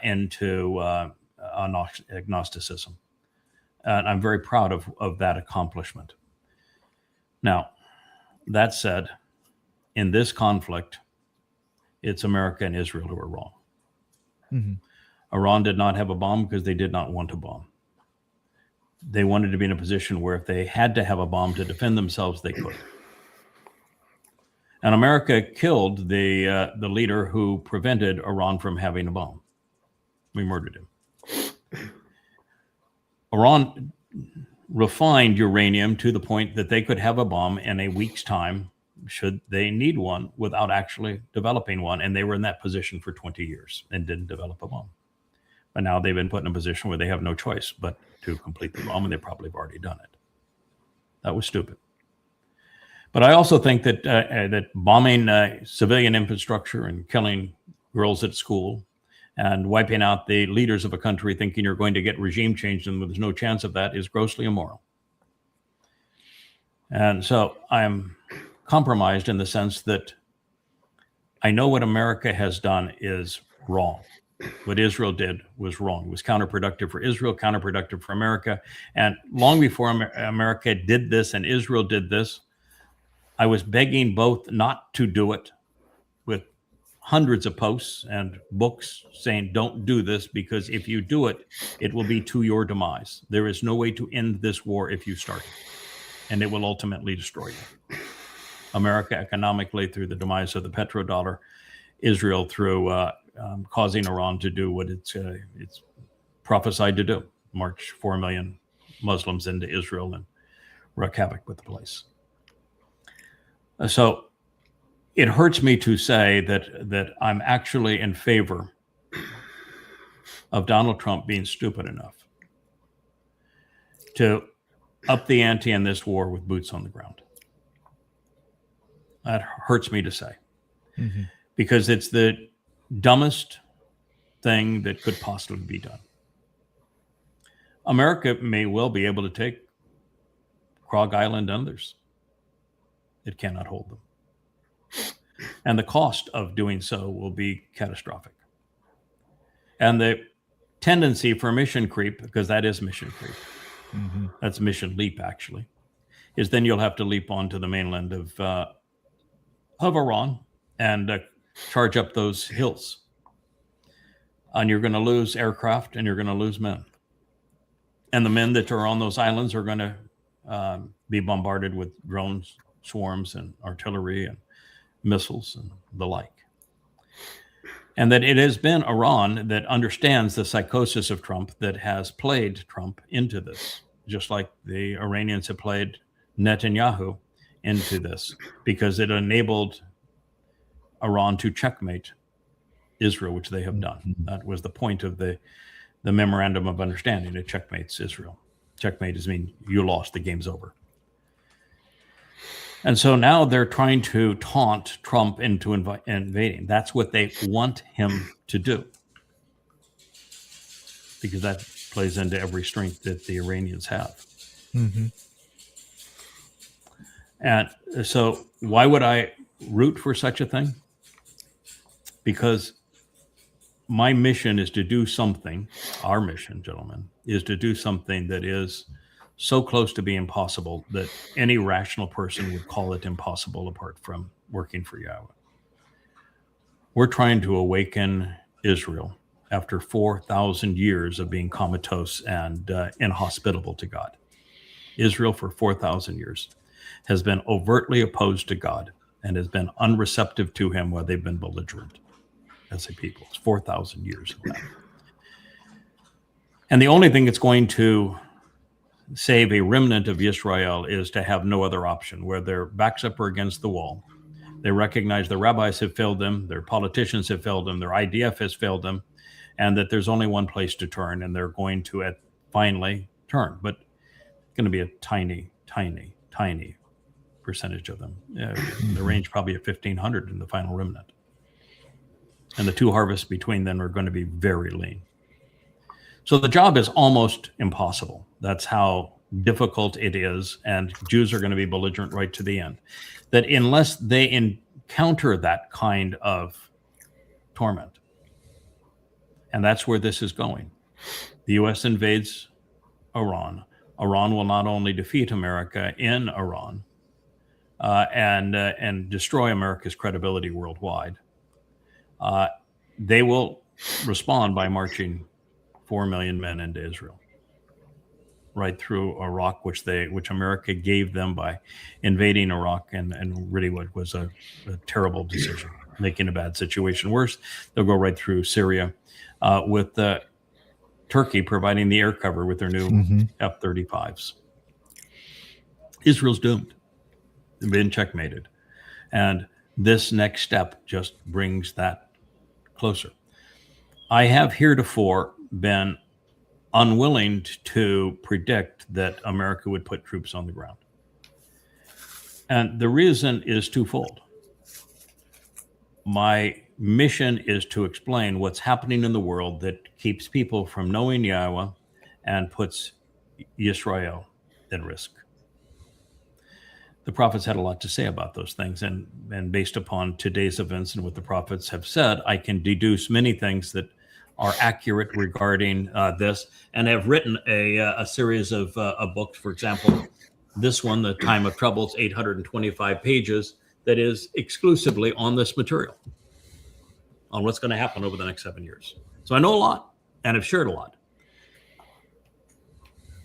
into agnosticism. And I'm very proud of that accomplishment. Now, that said, in this conflict, it's America and Israel who are wrong. Mm-hmm. Iran did not have a bomb because they did not want a bomb. They wanted to be in a position where if they had to have a bomb to defend themselves, they could. And America killed the leader who prevented Iran from having a bomb. We murdered him. Iran refined uranium to the point that they could have a bomb in a week's time, should they need one, without actually developing one. And they were in that position for 20 years and didn't develop a bomb. But now they've been put in a position where they have no choice but to complete the bomb, and they probably have already done it. That was stupid. But I also think that that bombing civilian infrastructure and killing girls at school and wiping out the leaders of a country thinking you're going to get regime change and there's no chance of that is grossly immoral. And so I'm compromised in the sense that I know what America has done is wrong. What Israel did was wrong. It was counterproductive for Israel, counterproductive for America. And long before America did this and Israel did this, I was begging both not to do it, with hundreds of posts and books saying, don't do this, because if you do it, it will be to your demise. There is no way to end this war if you start it, and it will ultimately destroy you. America economically through the demise of the petrodollar, Israel through causing Iran to do what it's prophesied to do, march 4 million Muslims into Israel and wreak havoc with the place. So it hurts me to say that I'm actually in favor of Donald Trump being stupid enough to up the ante in this war with boots on the ground. That hurts me to say, because it's the dumbest thing that could possibly be done. America may well be able to take Krog Island and others. It cannot hold them. And the cost of doing so will be catastrophic. And the tendency for mission creep, because that is mission creep, that's mission leap actually, is then you'll have to leap onto the mainland of Iran and charge up those hills. And you're going to lose aircraft and you're going to lose men. And the men that are on those islands are going to be bombarded with drones, swarms, and artillery and missiles and the like. And that it has been Iran that understands the psychosis of Trump that has played Trump into this, just like the Iranians have played Netanyahu into this, because it enabled Iran to checkmate Israel, which they have done. That was the point of the memorandum of understanding. It checkmates Israel. Checkmate is mean you lost, the game's over. And so now they're trying to taunt Trump into invading. That's what they want him to do, because that plays into every strength that the Iranians have. And so why would I root for such a thing? Because my mission is to do something, our mission, gentlemen, is to do something that is so close to being impossible that any rational person would call it impossible apart from working for Yahweh. We're trying to awaken Israel after 4,000 years of being comatose and inhospitable to God. Israel for 4,000 years has been overtly opposed to God and has been unreceptive to him while they've been belligerent as a people. It's 4,000 years of that. And the only thing that's going to save a remnant of Israel is to have no other option, where their backs up are against the wall. They recognize their rabbis have failed them, their politicians have failed them, their IDF has failed them, and that there's only one place to turn, and they're going to finally turn. But it's going to be a tiny, tiny, tiny percentage of them. The range probably of 1,500 in the final remnant. And the two harvests between them are going to be very lean. So the job is almost impossible. That's how difficult it is. And Jews are going to be belligerent right to the end. That unless they counter that kind of torment. And that's where this is going. The U.S. invades Iran. Iran will not only defeat America in Iran and destroy America's credibility worldwide, they will respond by marching 4 million men into Israel, right through Iraq, which America gave them by invading Iraq, and really what was a terrible decision, making a bad situation worse. They'll go right through Syria, with Turkey providing the air cover with their new F-35s. Israel's doomed. They've been checkmated. And this next step just brings that closer. I have heretofore been unwilling to predict that America would put troops on the ground. And the reason is twofold. My mission is to explain what's happening in the world that keeps people from knowing Yahowah and puts Yisrael at risk. The prophets had a lot to say about those things, and based upon today's events and what the prophets have said, I can deduce many things that are accurate regarding this, and have written a series of books. For example, this one, The Time of Troubles, 825 pages, that is exclusively on this material, on what's going to happen over the next 7 years. So I know a lot and have shared a lot.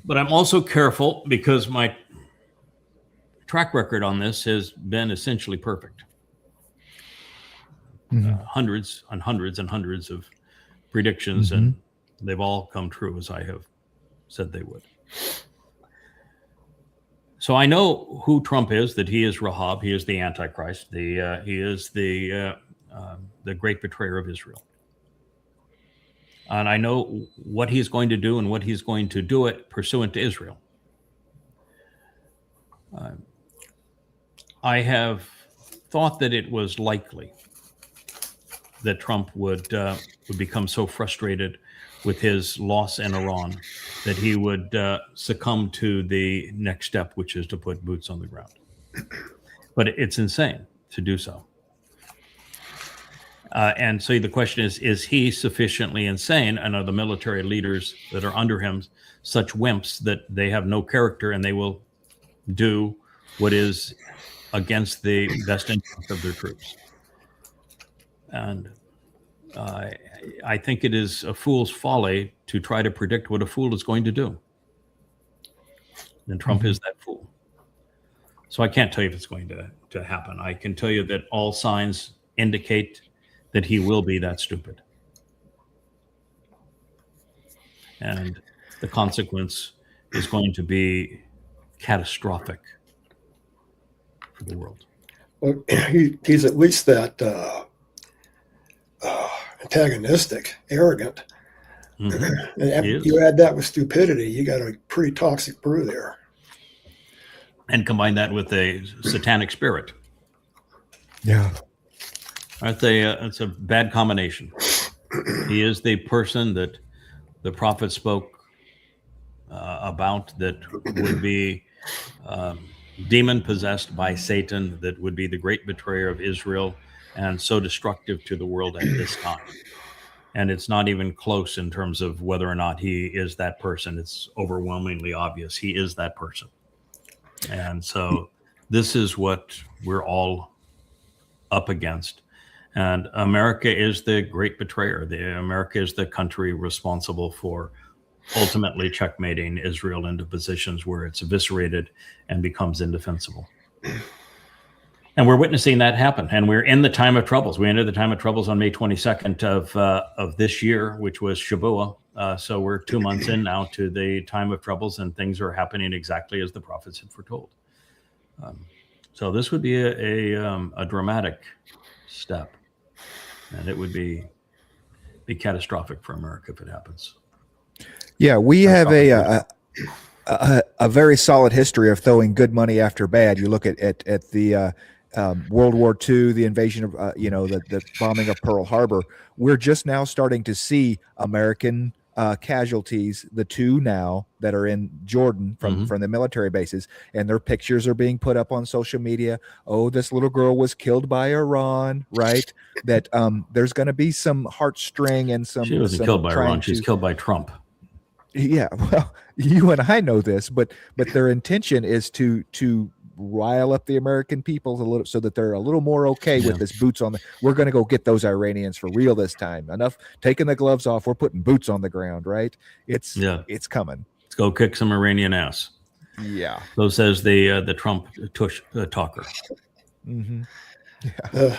But I'm also careful because my track record on this has been essentially perfect. Hundreds and hundreds and hundreds of predictions, and they've all come true as I have said they would. So I know who Trump is, that he is Rahab, he is the Antichrist, he is the great betrayer of Israel. And I know what he's going to do and what he's going to do it pursuant to Israel. I have thought that it was likely that Trump would become so frustrated with his loss in Iran that he would succumb to the next step, which is to put boots on the ground. But it's insane to do so. And so the question is he sufficiently insane, and are the military leaders that are under him such wimps that they have no character and they will do what is against the best interest of their troops? And I think it is a fool's folly to try to predict what a fool is going to do. And Trump is that fool. So I can't tell you if it's going to happen. I can tell you that all signs indicate that he will be that stupid. And the consequence is going to be catastrophic for the world. Well, he's at least that antagonistic, arrogant. And you add that with stupidity, you got a pretty toxic brew there. And combine that with a satanic spirit. Yeah. It's a bad combination. He is the person that the prophet spoke about, that would be demon possessed by Satan, that would be the great betrayer of Israel and so destructive to the world at this time. And it's not even close in terms of whether or not he is that person. It's overwhelmingly obvious he is that person. And so this is what we're all up against. And America is the great betrayer. America is the country responsible for ultimately checkmating Israel into positions where it's eviscerated and becomes indefensible. And we're witnessing that happen. And we're in the time of troubles. We entered the time of troubles on May 22nd of this year, which was Shavuot. So we're 2 months in now to the time of troubles, and things are happening exactly as the prophets had foretold. So this would be a dramatic step, and it would be catastrophic for America if it happens. Yeah, we have a very solid history of throwing good money after bad. You look at the World War II, the invasion of the bombing of Pearl Harbor. We're just now starting to see American casualties, the two now that are in Jordan from the military bases, and their pictures are being put up on social media. Oh, this little girl was killed by Iran, right? That there's going to be some heartstring and some. She wasn't killed by Iran. She's killed by Trump. Yeah, well, you and I know this, but their intention is to rile up the American people a little, so that they're a little more okay with this boots on the. We're going to go get those Iranians for real this time. Enough taking the gloves off. We're putting boots on the ground, right? It's coming. Let's go kick some Iranian ass. Yeah. So says the Trump talker. Mm-hmm. Yeah.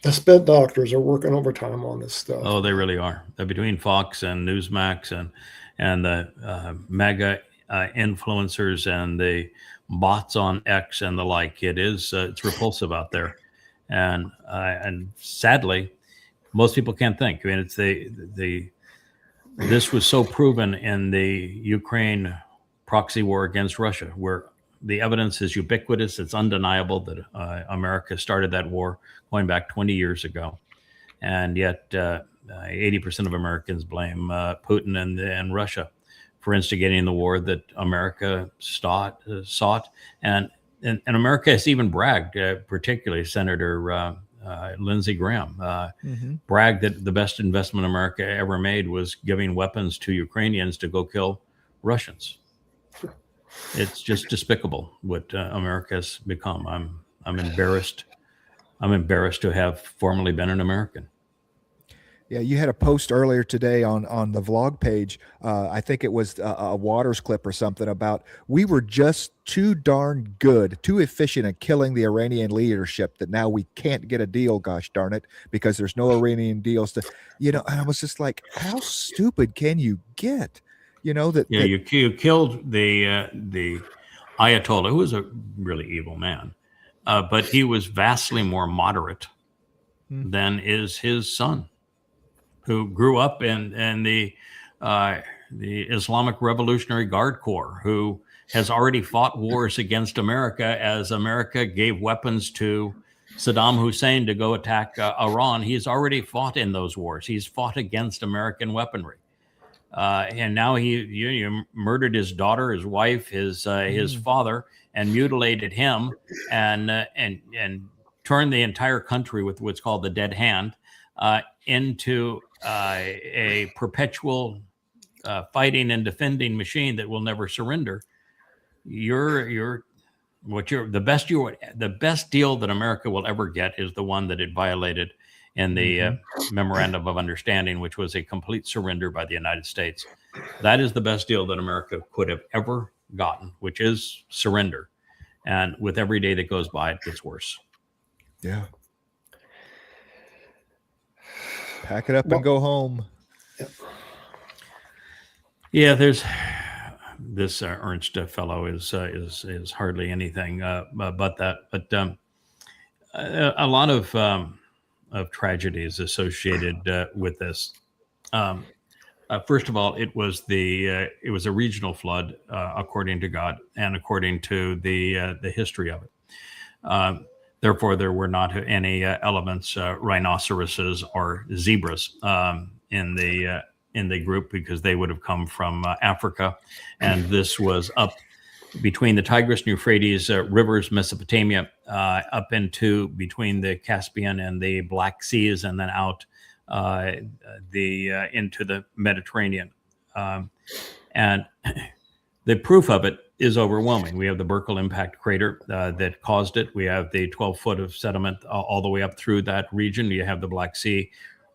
The spit doctors are working overtime on this stuff. Oh, they really are. Between Fox and Newsmax and the mega influencers and the bots on X and the like, it's repulsive out there, and sadly, most people can't think. I mean, it's this was so proven in the Ukraine proxy war against Russia, where the evidence is ubiquitous. It's undeniable that America started that war going back 20 years ago, and yet 80% of Americans blame Putin and Russia for instigating the war that America sought. And America has even bragged, particularly Senator Lindsey Graham, bragged that the best investment America ever made was giving weapons to Ukrainians to go kill Russians. It's just despicable what America has become. I'm embarrassed. I'm embarrassed to have formerly been an American. Yeah, you had a post earlier today on the vlog page. I think it was a Waters clip or something about we were just too darn good, too efficient at killing the Iranian leadership that now we can't get a deal, gosh darn it, because there's no Iranian deals to, and I was just like, how stupid can you get? You killed the Ayatollah, who was a really evil man, but he was vastly more moderate than is his son, who grew up in the Islamic Revolutionary Guard Corps, who has already fought wars against America as America gave weapons to Saddam Hussein to go attack Iran. He's already fought in those wars. He's fought against American weaponry. And now he murdered his daughter, his wife, his father, and mutilated him, and turned the entire country with what's called the dead hand into a perpetual fighting and defending machine that will never surrender. The best deal that America will ever get is the one that it violated in the Memorandum of Understanding, which was a complete surrender by the United States. That is the best deal that America could have ever gotten, which is surrender. And with every day that goes by, it gets worse. Yeah. Pack it up and go home. Yeah, there's this Ernst fellow is hardly anything but that. But a lot of tragedies associated with this. First of all, it was a regional flood, according to God and according to the history of it. Therefore, there were not any elements, rhinoceroses or zebras in the group, because they would have come from Africa, and this was up between the Tigris and Euphrates rivers, Mesopotamia, up into between the Caspian and the Black Seas, and then out into the Mediterranean. And the proof of it is overwhelming. We have the Burkle impact crater that caused it. We have the 12 foot of sediment all the way up through that region. You have the Black Sea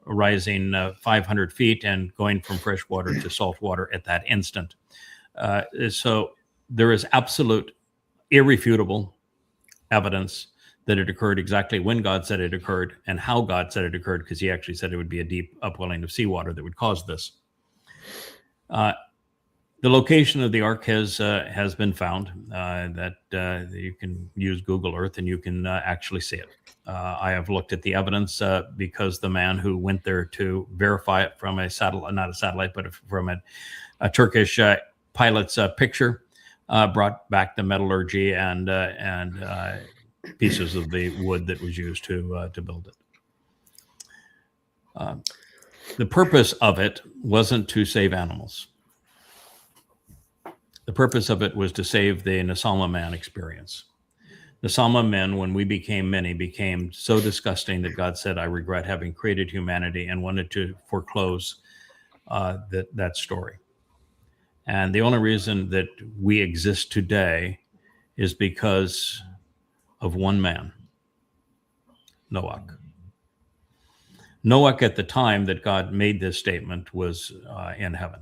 rising 500 feet and going from fresh water to salt water at that instant. So there is absolute, irrefutable evidence that it occurred exactly when God said it occurred and how God said it occurred, because he actually said it would be a deep upwelling of seawater that would cause this. The location of the ark has been found. That you can use Google Earth and you can actually see it. I have looked at the evidence because the man who went there to verify it from a satellite, not a satellite, but from a Turkish pilot's picture, brought back the metallurgy and pieces of the wood that was used to build it. The purpose of it wasn't to save animals. The purpose of it was to save the neshamah man experience. Neshamah men, when we became many, became so disgusting that God said, I regret having created humanity, and wanted to foreclose that story. And the only reason that we exist today is because of one man, Noach. Noach, at the time that God made this statement, was in heaven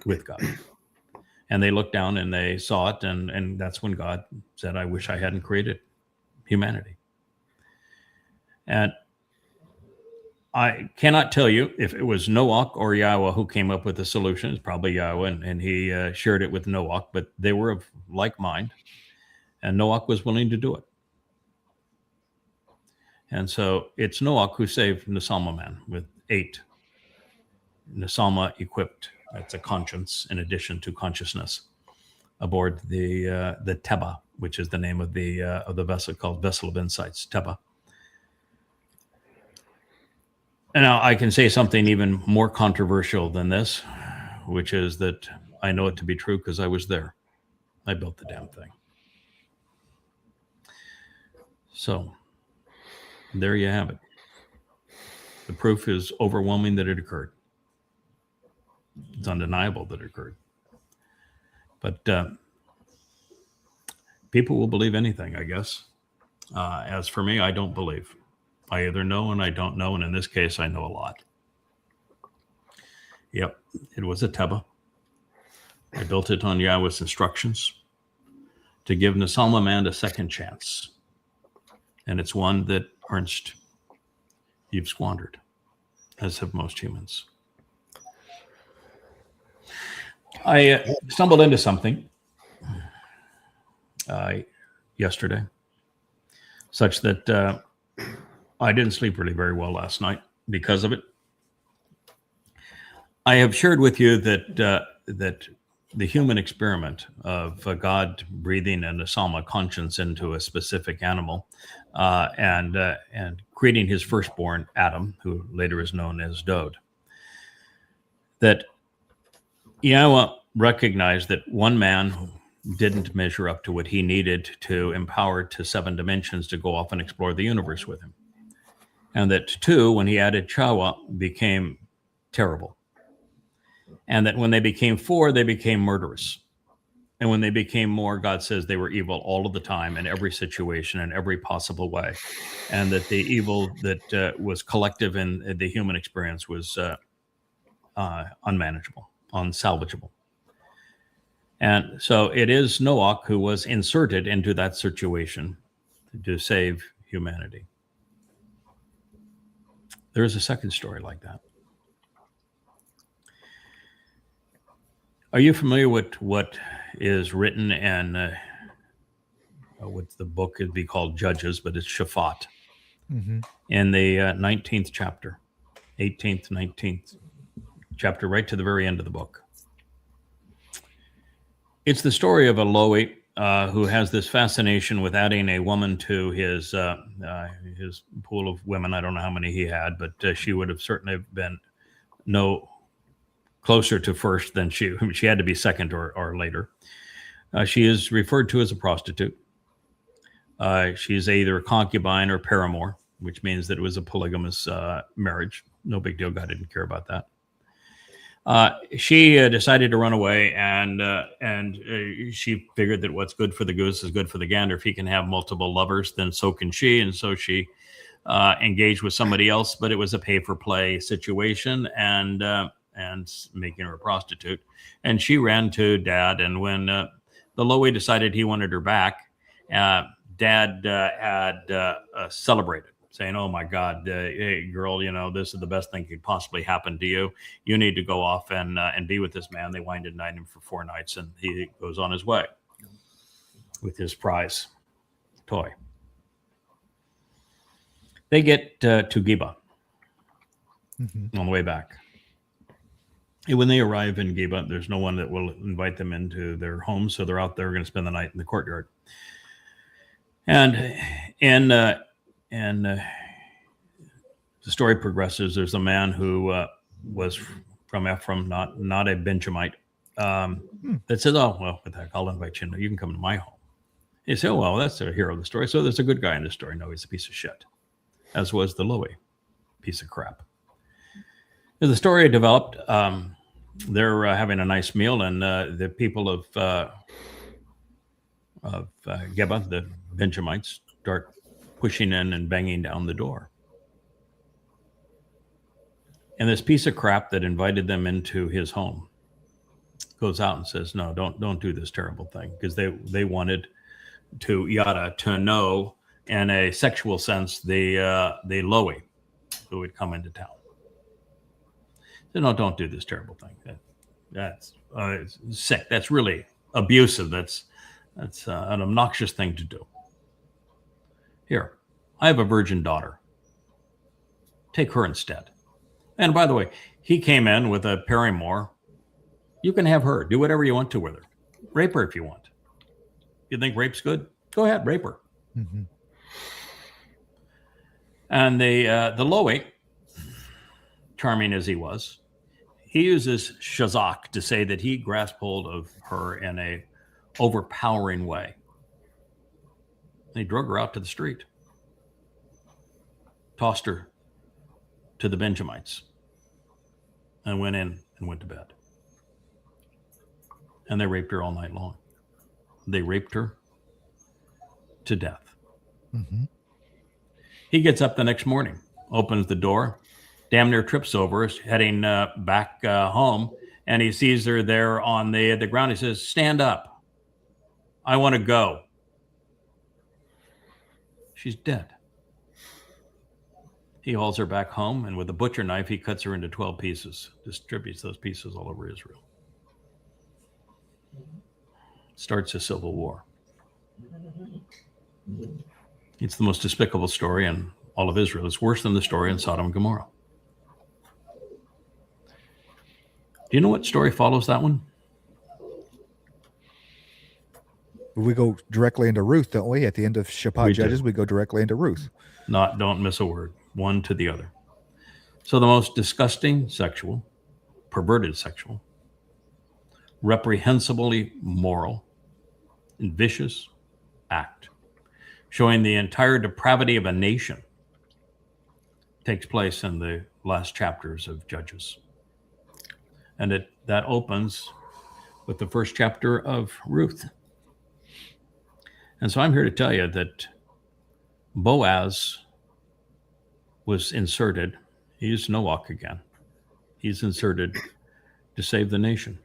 with God. And they looked down and they saw it, and that's when God said, I wish I hadn't created humanity. And I cannot tell you if it was Noach or Yahowah who came up with the solution. It's probably Yahowah, and he shared it with Noach, but they were of like mind, and Noach was willing to do it. And so it's Noach who saved neshamah man with 8 neshamah-equipped. That's a conscience in addition to consciousness aboard the Teba, which is the name of the vessel called Vessel of Insights, Teba. And now I can say something even more controversial than this, which is that I know it to be true because I was there. I built the damn thing. So there you have it. The proof is overwhelming that it occurred. It's undeniable that it occurred. But people will believe anything, I guess. As for me, I don't believe. I either know and I don't know, and in this case, I know a lot. Yep, it was a Teba. I built it on Yahowah's instructions to give neshamah man a second chance. And it's one that, Ernst, you've squandered, as have most humans. I stumbled into something yesterday, such that I didn't sleep really very well last night because of it. I have shared with you that that the human experiment of God breathing a neshamah conscience into a specific animal and creating his firstborn, Adam, who later is known as Dowd, that Yahowah recognized that one man didn't measure up to what he needed to empower to 7 dimensions to go off and explore the universe with him. And that 2, when he added Towrah, became terrible. And that when they became 4, they became murderous. And when they became more, God says they were evil all of the time in every situation, in every possible way. And that the evil that was collective in the human experience was unmanageable, unsalvageable. And so it is Noach who was inserted into that situation to save humanity. There is a second story like that. Are you familiar with what is written in what the book would be called Judges, but it's Shaphat, in the 19th chapter, 18th, 19th chapter, right to the very end of the book? It's the story of a Lowy who has this fascination with adding a woman to his pool of women. I don't know how many he had, but she would have certainly been no closer to first than she had to be second or later. She is referred to as a prostitute. She's either a concubine or paramour, which means that it was a polygamous marriage. No big deal. God didn't care about that. She decided to run away, and she figured that what's good for the goose is good for the gander. If he can have multiple lovers, then so can she. And so she engaged with somebody else, but it was a pay-for-play situation, and making her a prostitute. And she ran to Dad, and when the Lowy decided he wanted her back, Dad had celebrated, saying, "Oh my God, hey girl, this is the best thing could possibly happen to you. You need to go off and be with this man." They wined and dined him for 4 nights, and he goes on his way with his prize toy. They get to Geba on the way back. And when they arrive in Geba, there's no one that will invite them into their home, so they're out there going to spend the night in the courtyard. And the story progresses. There's a man who was from Ephraim, not a Benjamite, that says, "Oh, well, what the heck, I'll invite you. You can come to my home." You say, "Oh, well, that's the hero of the story. So there's a good guy in the story." No, he's a piece of shit, as was the Lowy, piece of crap. As the story developed, they're having a nice meal, and the people of Geba, the Benjamites, start pushing in and banging down the door. And this piece of crap that invited them into his home goes out and says, "No, don't do this terrible thing," because they wanted to know, in a sexual sense, the Lowy who would come into town. So, "No, don't do this terrible thing. That's sick. That's really abusive. That's an obnoxious thing to do. Here, I have a virgin daughter. Take her instead. And by the way, he came in with a paramour. You can have her. Do whatever you want to with her. Rape her if you want. You think rape's good? Go ahead, rape her." Mm-hmm. And the Lowy, charming as he was, he uses shazak to say that he grasped hold of her in a overpowering way. And he drug her out to the street, tossed her to the Benjamites, and went in and went to bed. And they raped her all night long. They raped her to death. Mm-hmm. He gets up the next morning, opens the door, damn near trips over, heading back home, and he sees her there on the ground. He says, "Stand up. I want to go." She's dead. He hauls her back home, and with a butcher knife, he cuts her into 12 pieces, distributes those pieces all over Israel. Starts a civil war. It's the most despicable story in all of Israel. It's worse than the story in Sodom and Gomorrah. Do you know what story follows that one? We go directly into Ruth, don't we? At the end of Shabbat We do. Judges, we go directly into Ruth. Don't miss a word, one to the other. So the most disgusting sexual, perverted sexual, reprehensibly moral, and vicious act, showing the entire depravity of a nation, takes place in the last chapters of Judges. And that opens with the first chapter of Ruth. And so I'm here to tell you that Boaz was inserted. He's Noach again. He's inserted to save the nation.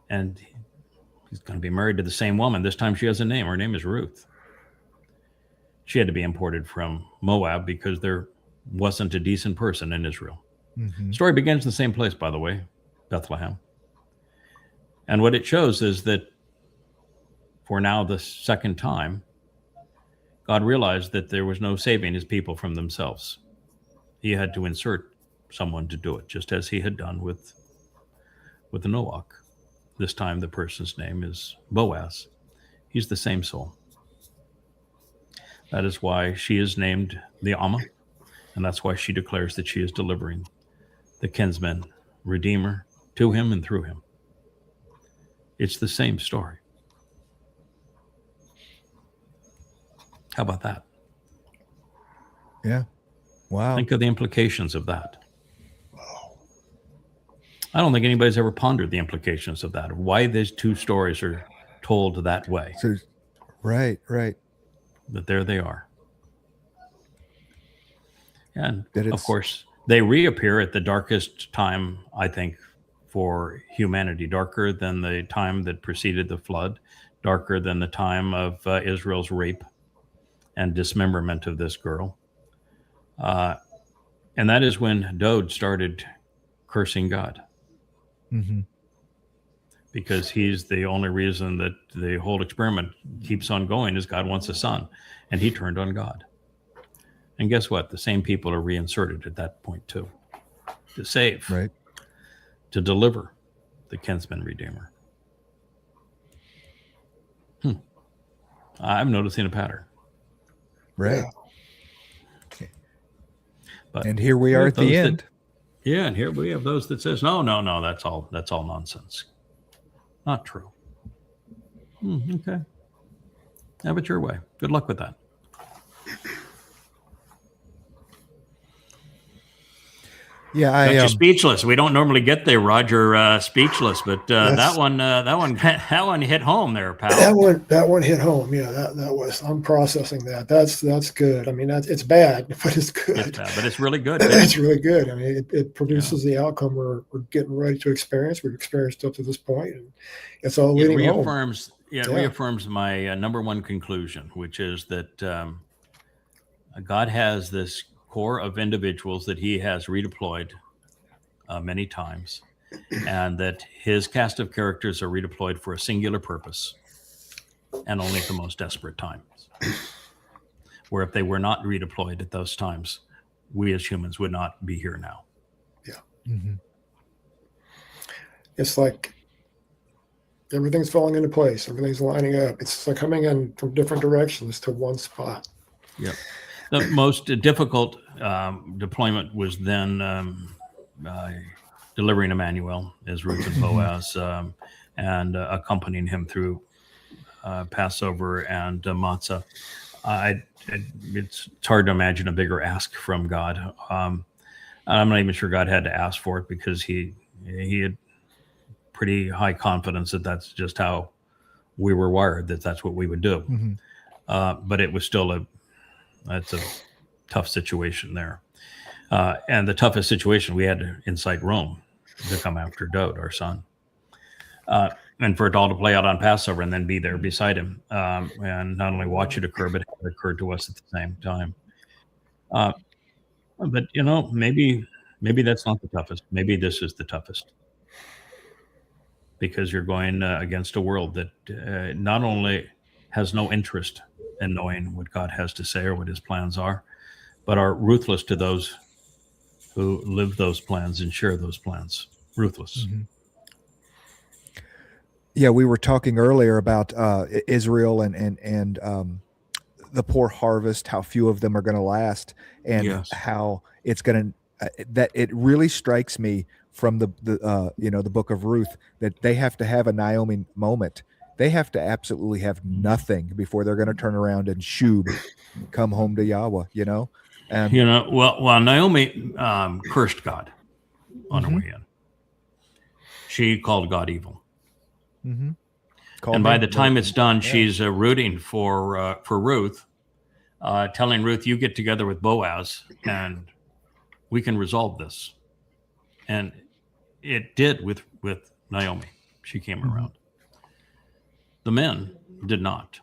And he's going to be married to the same woman. This time she has a name. Her name is Ruth. She had to be imported from Moab because there wasn't a decent person in Israel. Mm-hmm. The story begins in the same place, by the way, Bethlehem. And what it shows is that for now the second time, God realized that there was no saving his people from themselves. He had to insert someone to do it, just as he had done with Noach. This time the person's name is Boaz. He's the same soul. That is why she is named the Amma, and that's why she declares that she is delivering the kinsman redeemer to him and through him. It's the same story. How about that? Yeah. Wow. Think of the implications of that. I don't think anybody's ever pondered the implications of that, of why these two stories are told that way. So, right. But there they are. And That of course, they reappear at the darkest time, I think, for humanity, darker than the time that preceded the flood, darker than the time of Israel's rape and dismemberment of this girl. And that is when Dowd started cursing God. Mm-hmm. Because he's the only reason that the whole experiment keeps on going is God wants a son. And he turned on God. And guess what? The same people are reinserted at that point too. To save. Right. To deliver the kinsman redeemer. I'm noticing a pattern. Right. Yeah. But And here we are at the end. Yeah, and here we have those that says, no, that's all nonsense. Not true. Okay. Have it your way. Good luck with that. Yeah, Got you speechless. We don't normally get there, Roger, speechless, but that one hit home there, pal. That one hit home. Yeah, that was. I'm processing that. That's good. I mean, it's bad, but it's good. It's bad, but it's really good. It's really good. I mean, it produces the outcome we're getting ready to experience. We've experienced up to this point, and it's all leading home. It reaffirms my number one conclusion, which is that God has this core of individuals that he has redeployed many times, and that his cast of characters are redeployed for a singular purpose and only at the most desperate times. Where if they were not redeployed at those times, we as humans would not be here now. Yeah. Mm-hmm. It's like everything's falling into place. Everything's lining up. It's like coming in from different directions to one spot. Yep. The most difficult deployment was then delivering Emmanuel as Ruth and Boaz and accompanying him through Passover and Matzah. It's hard to imagine a bigger ask from God. I'm not even sure God had to ask for it, because he had pretty high confidence that that's just how we were wired, that's what we would do. Mm-hmm. But it was still that's a tough situation there. And the toughest situation, we had to incite Rome to come after Dowd, our son. And for it all to play out on Passover and then be there beside him, and not only watch it occur, but it occurred to us at the same time. But, maybe that's not the toughest. Maybe this is the toughest. Because you're going against a world that not only has no interest in knowing what God has to say or what his plans are, but are ruthless to those who live those plans and share those plans. Ruthless. Mm-hmm. Yeah, we were talking earlier about Israel and the poor harvest, how few of them are going to last, and how it's going to. That it really strikes me from the book of Ruth that they have to have a Naomi moment. They have to absolutely have nothing before they're going to turn around and come home to Yahweh. And well, Naomi cursed God on her way in. She called God evil. Mm-hmm. And by the time it's done, she's rooting for Ruth, telling Ruth, "You get together with Boaz, and we can resolve this." And it did with Naomi. She came around. The men did not.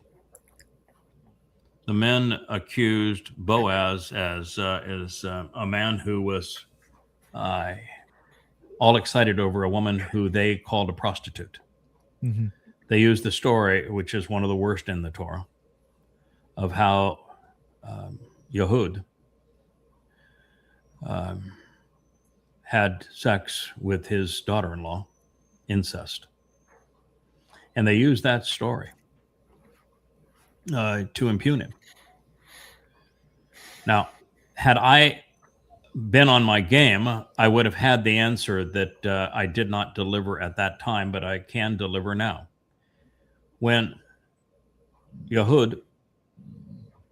The men accused Boaz as a man who was all excited over a woman who they called a prostitute. Mm-hmm. They used the story, which is one of the worst in the Torah, of how Yehud had sex with his daughter-in-law, incest. And they used that story to impugn him. Now, had I been on my game, I would have had the answer that I did not deliver at that time, but I can deliver now. When Yehud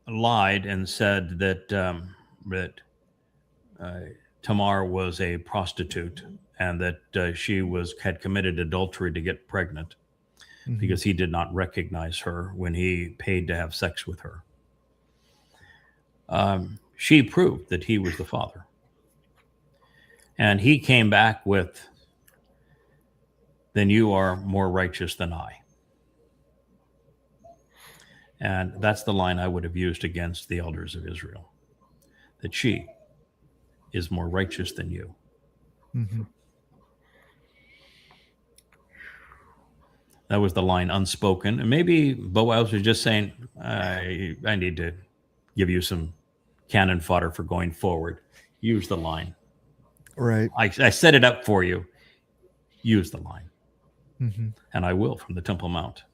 lied and said that Tamar was a prostitute and that she had committed adultery to get pregnant, mm-hmm. because he did not recognize her when he paid to have sex with her. She proved that he was the father. And he came back with, "Then you are more righteous than I." And that's the line I would have used against the elders of Israel, that she is more righteous than you. Mm-hmm. That was the line unspoken. And maybe Boaz was just saying, I need to give you some cannon fodder for going forward. Use the line. Right. I set it up for you. Use the line. Mm-hmm. And I will from the Temple Mount.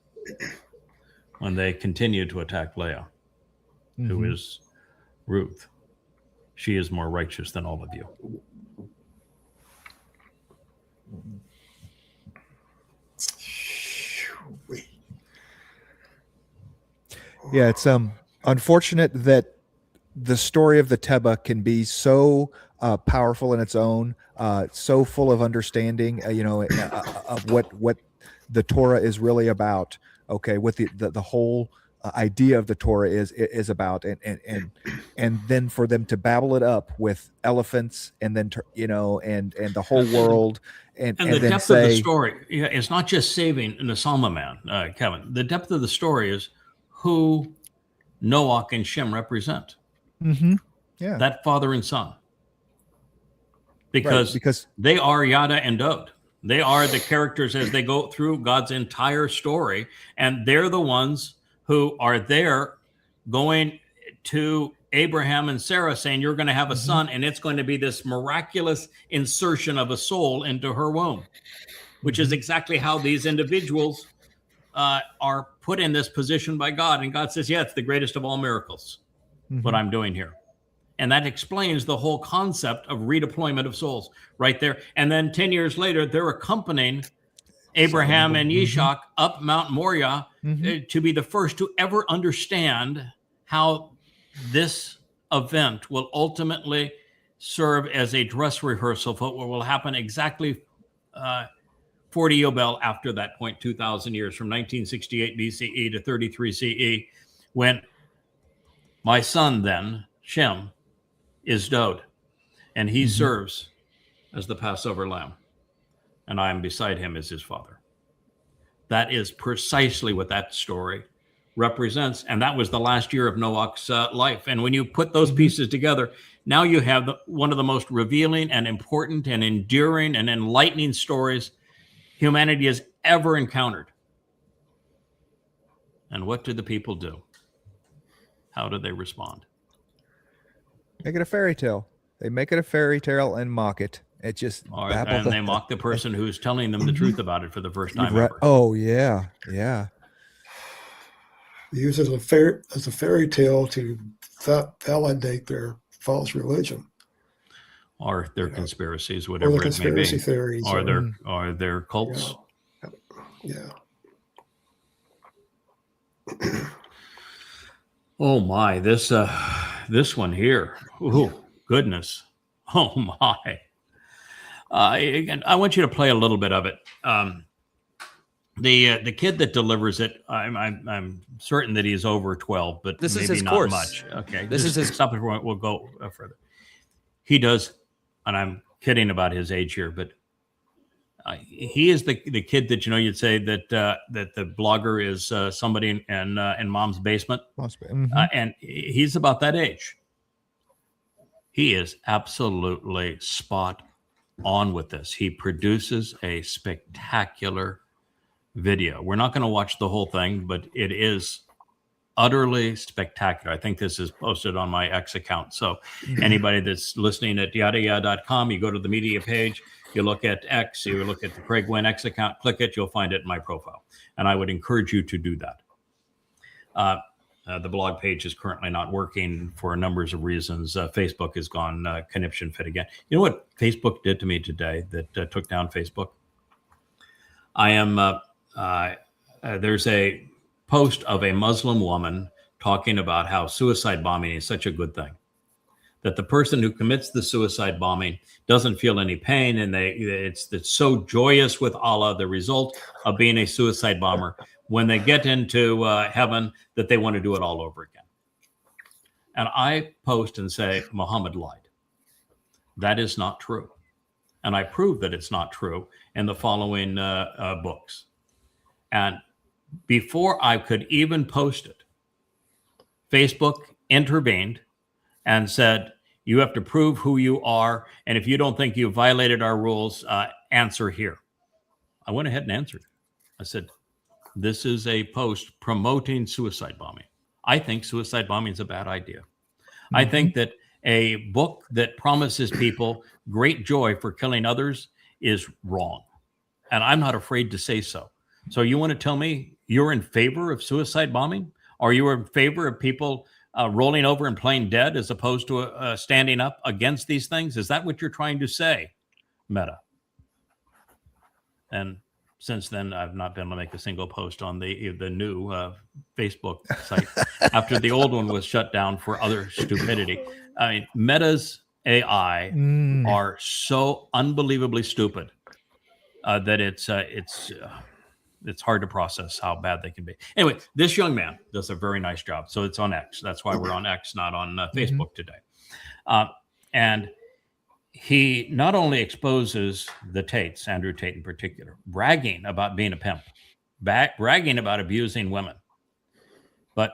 When they continue to attack Leah, mm-hmm. who is Ruth. she is more righteous than all of you. Yeah, it's unfortunate that the story of the Teba can be so powerful in its own, so full of understanding, of what the Torah is really about. Okay, what the whole idea of the Torah is about, and then for them to babble it up with elephants, and then and the whole world, and the then depth of the story, it's not just saving the Neshamah man, Kevin. The depth of the story is who Noach and Shem represent. Mm-hmm. Yeah, that father and son, because they are Yada and Dowd. They are the characters as they go through God's entire story, and they're the ones who are there going to Abraham and Sarah saying, you're going to have a son, and it's going to be this miraculous insertion of a soul into her womb, which is exactly how these individuals are put in this position by God. And God says, yeah, it's the greatest of all miracles, what I'm doing here. And that explains the whole concept of redeployment of souls right there. And then 10 years later, they're accompanying Abraham and Yishak up Mount Moriah to be the first to ever understand how this event will ultimately serve as a dress rehearsal for what will happen exactly 40 Yobel after that point, 2,000 years, from 1968 BCE to 33 CE, when my son then, Shem, is Dowd, and he serves as the Passover lamb, and I am beside him as his father. That is precisely what that story represents, and that was the last year of Noach's life. And when you put those pieces together, now you have one of the most revealing and important and enduring and enlightening stories humanity has ever encountered. And what did the people do? How did they respond? Make it a fairy tale. They make it a fairy tale and mock it. It just and they mock the person who's telling them the truth about it for the first time ever. Oh yeah, yeah. Use it as a fairy tale to validate their false religion, or their conspiracies, whatever it may be, theories, or their cults. Yeah. Oh my, this one here. Oh goodness. Oh my. Again, I want you to play a little bit of it. The kid that delivers it, I'm certain that he's over 12, but this maybe is his not course. much. Okay, this is his. Stop it. We'll go further. He does, and I'm kidding about his age here, but he is the kid that you'd say that the blogger is somebody in mom's basement, and he's about that age. He is absolutely spot on with this. He produces a spectacular video. We're not going to watch the whole thing, but it is utterly spectacular. I think this is posted on my X account. So anybody that's listening at yadayah.com, you go to the media page, you look at X, you look at the Craig Wynn X account, click it, you'll find it in my profile. And I would encourage you to do that. The blog page is currently not working for numbers of reasons. Facebook has gone conniption fit again. You know what Facebook did to me today that took down Facebook? There's a post of a Muslim woman talking about how suicide bombing is such a good thing. That the person who commits the suicide bombing doesn't feel any pain, and it's so joyous with Allah, the result of being a suicide bomber, when they get into heaven, that they want to do it all over again. And I post and say, Muhammad lied. That is not true. And I prove that it's not true in the following books. And before I could even post it, Facebook intervened and said, you have to prove who you are. And if you don't think you violated our rules, answer here. I went ahead and answered. I said, this is a post promoting suicide bombing. I think suicide bombing is a bad idea. I think that a book that promises people great joy for killing others is wrong. And I'm not afraid to say so. So you want to tell me you're in favor of suicide bombing? Or you are in favor of people rolling over and playing dead as opposed to standing up against these things? Is that what you're trying to say, Meta? And since then, I've not been able to make a single post on the new Facebook site after the old one was shut down for other stupidity. I mean, Meta's AI are so unbelievably stupid that it's hard to process how bad they can be. Anyway, this young man does a very nice job. So it's on X. That's why we're on X, not on Facebook today. And he not only exposes the Tates, Andrew Tate in particular, bragging about being a pimp, bragging about abusing women, but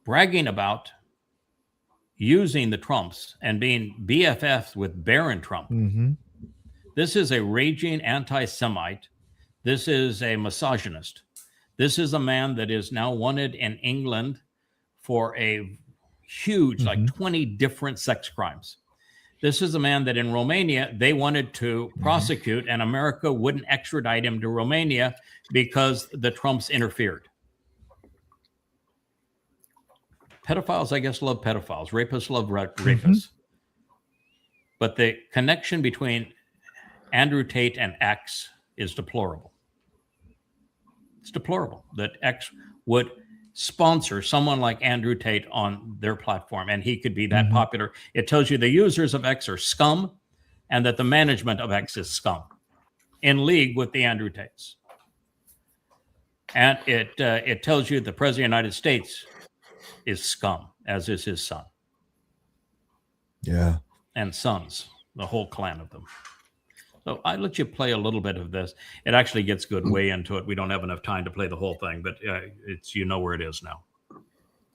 bragging about using the Trumps and being BFFs with Barron Trump. This is a raging anti-Semite. This is a misogynist. This is a man that is now wanted in England for a huge, like 20 different sex crimes. This is a man that in Romania, they wanted to prosecute, and America wouldn't extradite him to Romania because the Trumps interfered. Pedophiles, I guess, love pedophiles. Rapists love rapists. But the connection between Andrew Tate and X is deplorable. It's deplorable that X would sponsor someone like Andrew Tate on their platform, and he could be that popular. It tells you the users of X are scum, and that the management of X is scum, in league with the Andrew Tates. And it tells you the President of the United States is scum, as is his son. Yeah. And sons, the whole clan of them. So I let you play a little bit of this. It actually gets good way into it. We don't have enough time to play the whole thing, but it's, you know where it is now.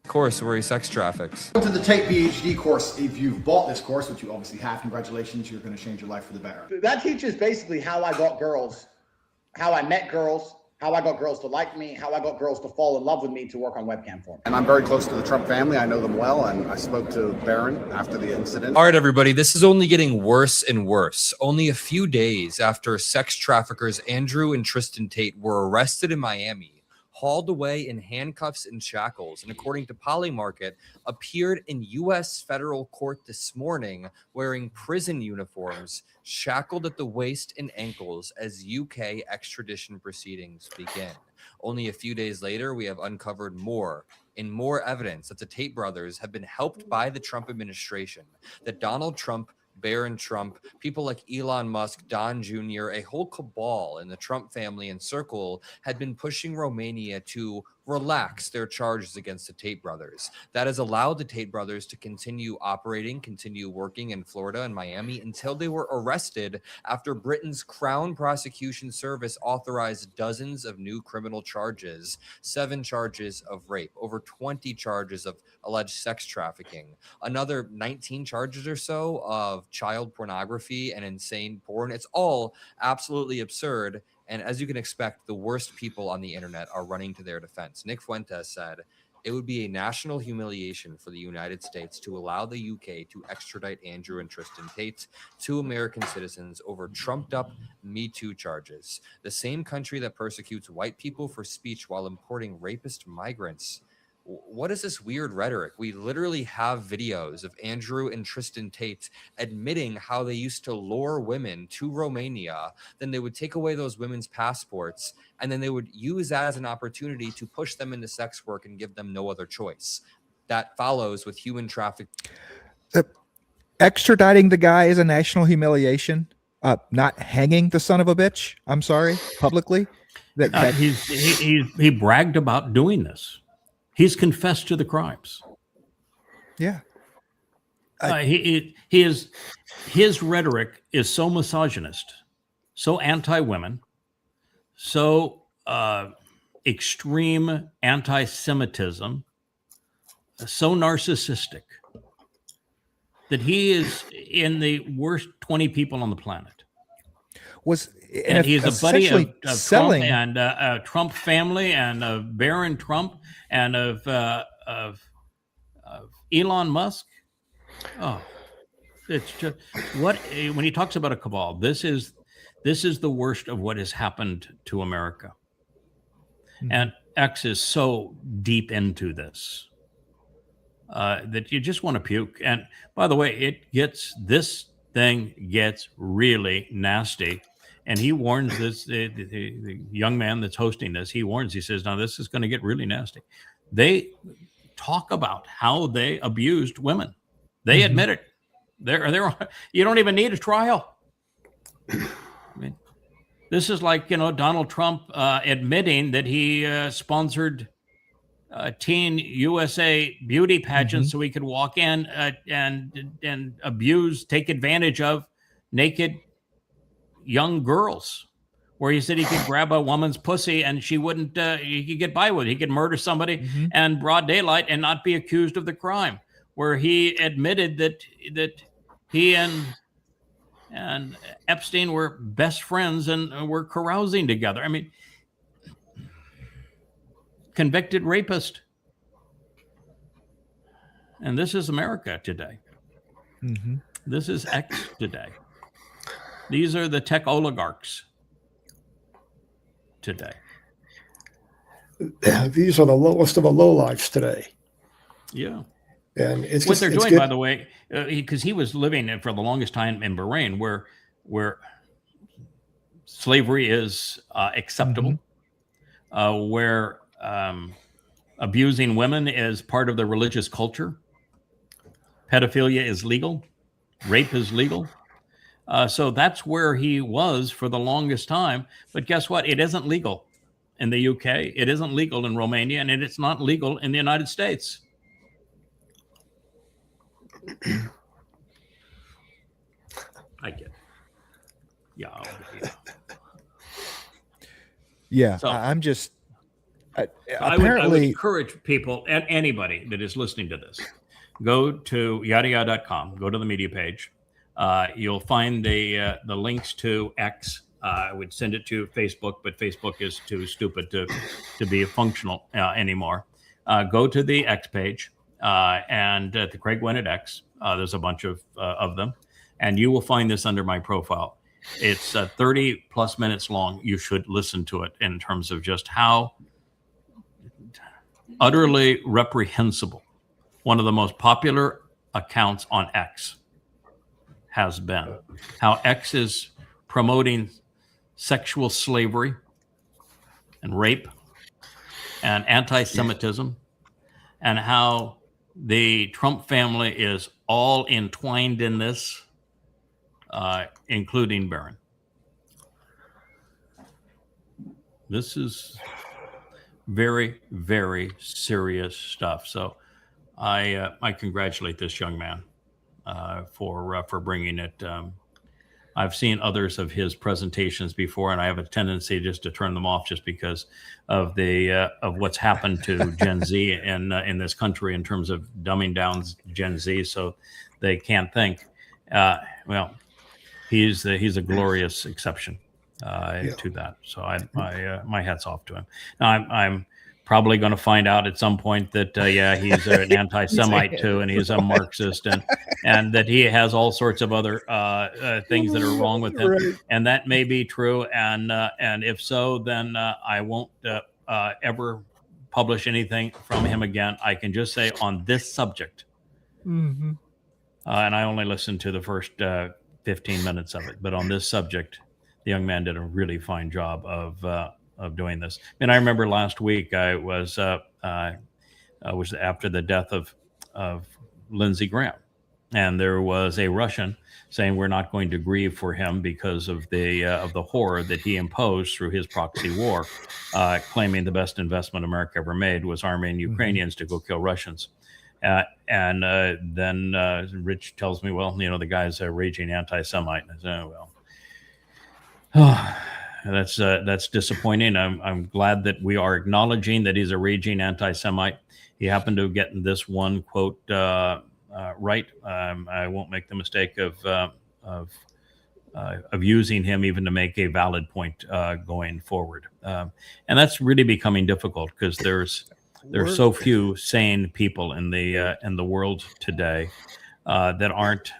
Course where he sex traffics. Welcome to the Tate PhD course. If you've bought this course, which you obviously have, congratulations, you're going to change your life for the better. That teaches basically how I got girls, how I met girls, how I got girls to like me, how I got girls to fall in love with me to work on webcam for me. And I'm very close to the Trump family. I know them well, and I spoke to Barron after the incident. All right, everybody, this is only getting worse and worse. Only a few days after sex traffickers Andrew and Tristan Tate were arrested in Miami, hauled away in handcuffs and shackles, and according to Polymarket, appeared in U.S. federal court this morning wearing prison uniforms, shackled at the waist and ankles as UK extradition proceedings begin. Only a few days later, we have uncovered more evidence that the Tate brothers have been helped by the Trump administration, that Donald Trump, Barron Trump, people like Elon Musk, Don Jr., a whole cabal in the Trump family and circle had been pushing Romania to relax their charges against the Tate brothers. That has allowed the Tate brothers to continue operating, continue working in Florida and Miami until they were arrested after Britain's Crown Prosecution Service authorized dozens of new criminal charges, 7 charges of rape, over 20 charges of alleged sex trafficking, another 19 charges or so of child pornography and insane porn. It's all absolutely absurd. And as you can expect, the worst people on the internet are running to their defense. Nick Fuentes said, it would be a national humiliation for the United States to allow the UK to extradite Andrew and Tristan Tate, 2 American citizens, over trumped-up Me Too charges. The same country that persecutes white people for speech while importing rapist migrants. What is this weird rhetoric? We literally have videos of Andrew and Tristan Tate admitting how they used to lure women to Romania. Then they would take away those women's passports, and then they would use that as an opportunity to push them into sex work and give them no other choice. That follows with human trafficking. Extraditing the guy is a national humiliation. Not hanging the son of a bitch. I'm sorry, publicly. He bragged about doing this. He's confessed to the crimes. Yeah. His rhetoric is so misogynist, so anti-women, so extreme anti-Semitism, so narcissistic that he is in the worst 20 people on the planet. And he's a buddy of Trump and Trump family and of Barron Trump and of Elon Musk. Oh, it's just when he talks about a cabal, this is the worst of what has happened to America. And X is so deep into this. that you just want to puke. And by the way, this thing gets really nasty. And he warns the young man that's hosting this. He warns. He says, "Now this is going to get really nasty." They talk about how they abused women. They admit it. They're. You don't even need a trial. I mean, this is like, Donald Trump admitting that he sponsored teen USA beauty pageants so he could walk in and abuse, take advantage of naked young girls, where he said he could grab a woman's pussy and she wouldn't, he could get by with it. He could murder somebody in broad daylight and not be accused of the crime, where he admitted that he and Epstein were best friends and were carousing together. I mean, convicted rapist. And this is America today. This is X today. These are the tech oligarchs today. These are the lowest of the lowlifes today. Yeah. And it's what they're doing, by the way, because he was living for the longest time in Bahrain, where slavery is acceptable, where abusing women is part of the religious culture, pedophilia is legal, rape is legal. So that's where he was for the longest time. But guess what? It isn't legal in the UK. It isn't legal in Romania, and it's not legal in the United States. I get it. Yeah. Yeah. So, I'm just I apparently would encourage people and anybody that is listening to this, go to yahowah.com, go to the media page. You'll find the links to X. I would send it to Facebook, but Facebook is too stupid to be functional anymore. Go to the X page and the Craig Winn at X. There's a bunch of them, and you will find this under my profile. It's 30 plus minutes long. You should listen to it in terms of just how utterly reprehensible one of the most popular accounts on X has been. How X is promoting sexual slavery and rape and anti-Semitism, and how the Trump family is all entwined in this, including Barron. This is very, very serious stuff. So I congratulate this young man for bringing it. I've seen others of his presentations before, and I have a tendency just to turn them off just because of of what's happened to Gen Z in this country in terms of dumbing down Gen Z so they can't think. Well, he's a glorious exception to that. So my hat's off to him. Now I'm probably going to find out at some point that he's an anti-Semite too, and he's a Marxist, and that he has all sorts of other things that are wrong with him, right. And that may be true. And if so, then I won't ever publish anything from him again. I can just say on this subject, and I only listened to the first 15 minutes of it, but on this subject, the young man did a really fine job of doing this. And I remember last week I was after the death of Lindsey Graham, and there was a Russian saying we're not going to grieve for him because of the horror that he imposed through his proxy war, claiming the best investment America ever made was arming Ukrainians to go kill Russians. And then Rich tells me, well, the guy's a raging anti-Semite. And I said, well. That's disappointing. I'm glad that we are acknowledging that he's a raging anti-Semite. He happened to get this one quote right. I won't make the mistake of using him even to make a valid point going forward. And that's really becoming difficult because there's so few sane people in the world today that aren't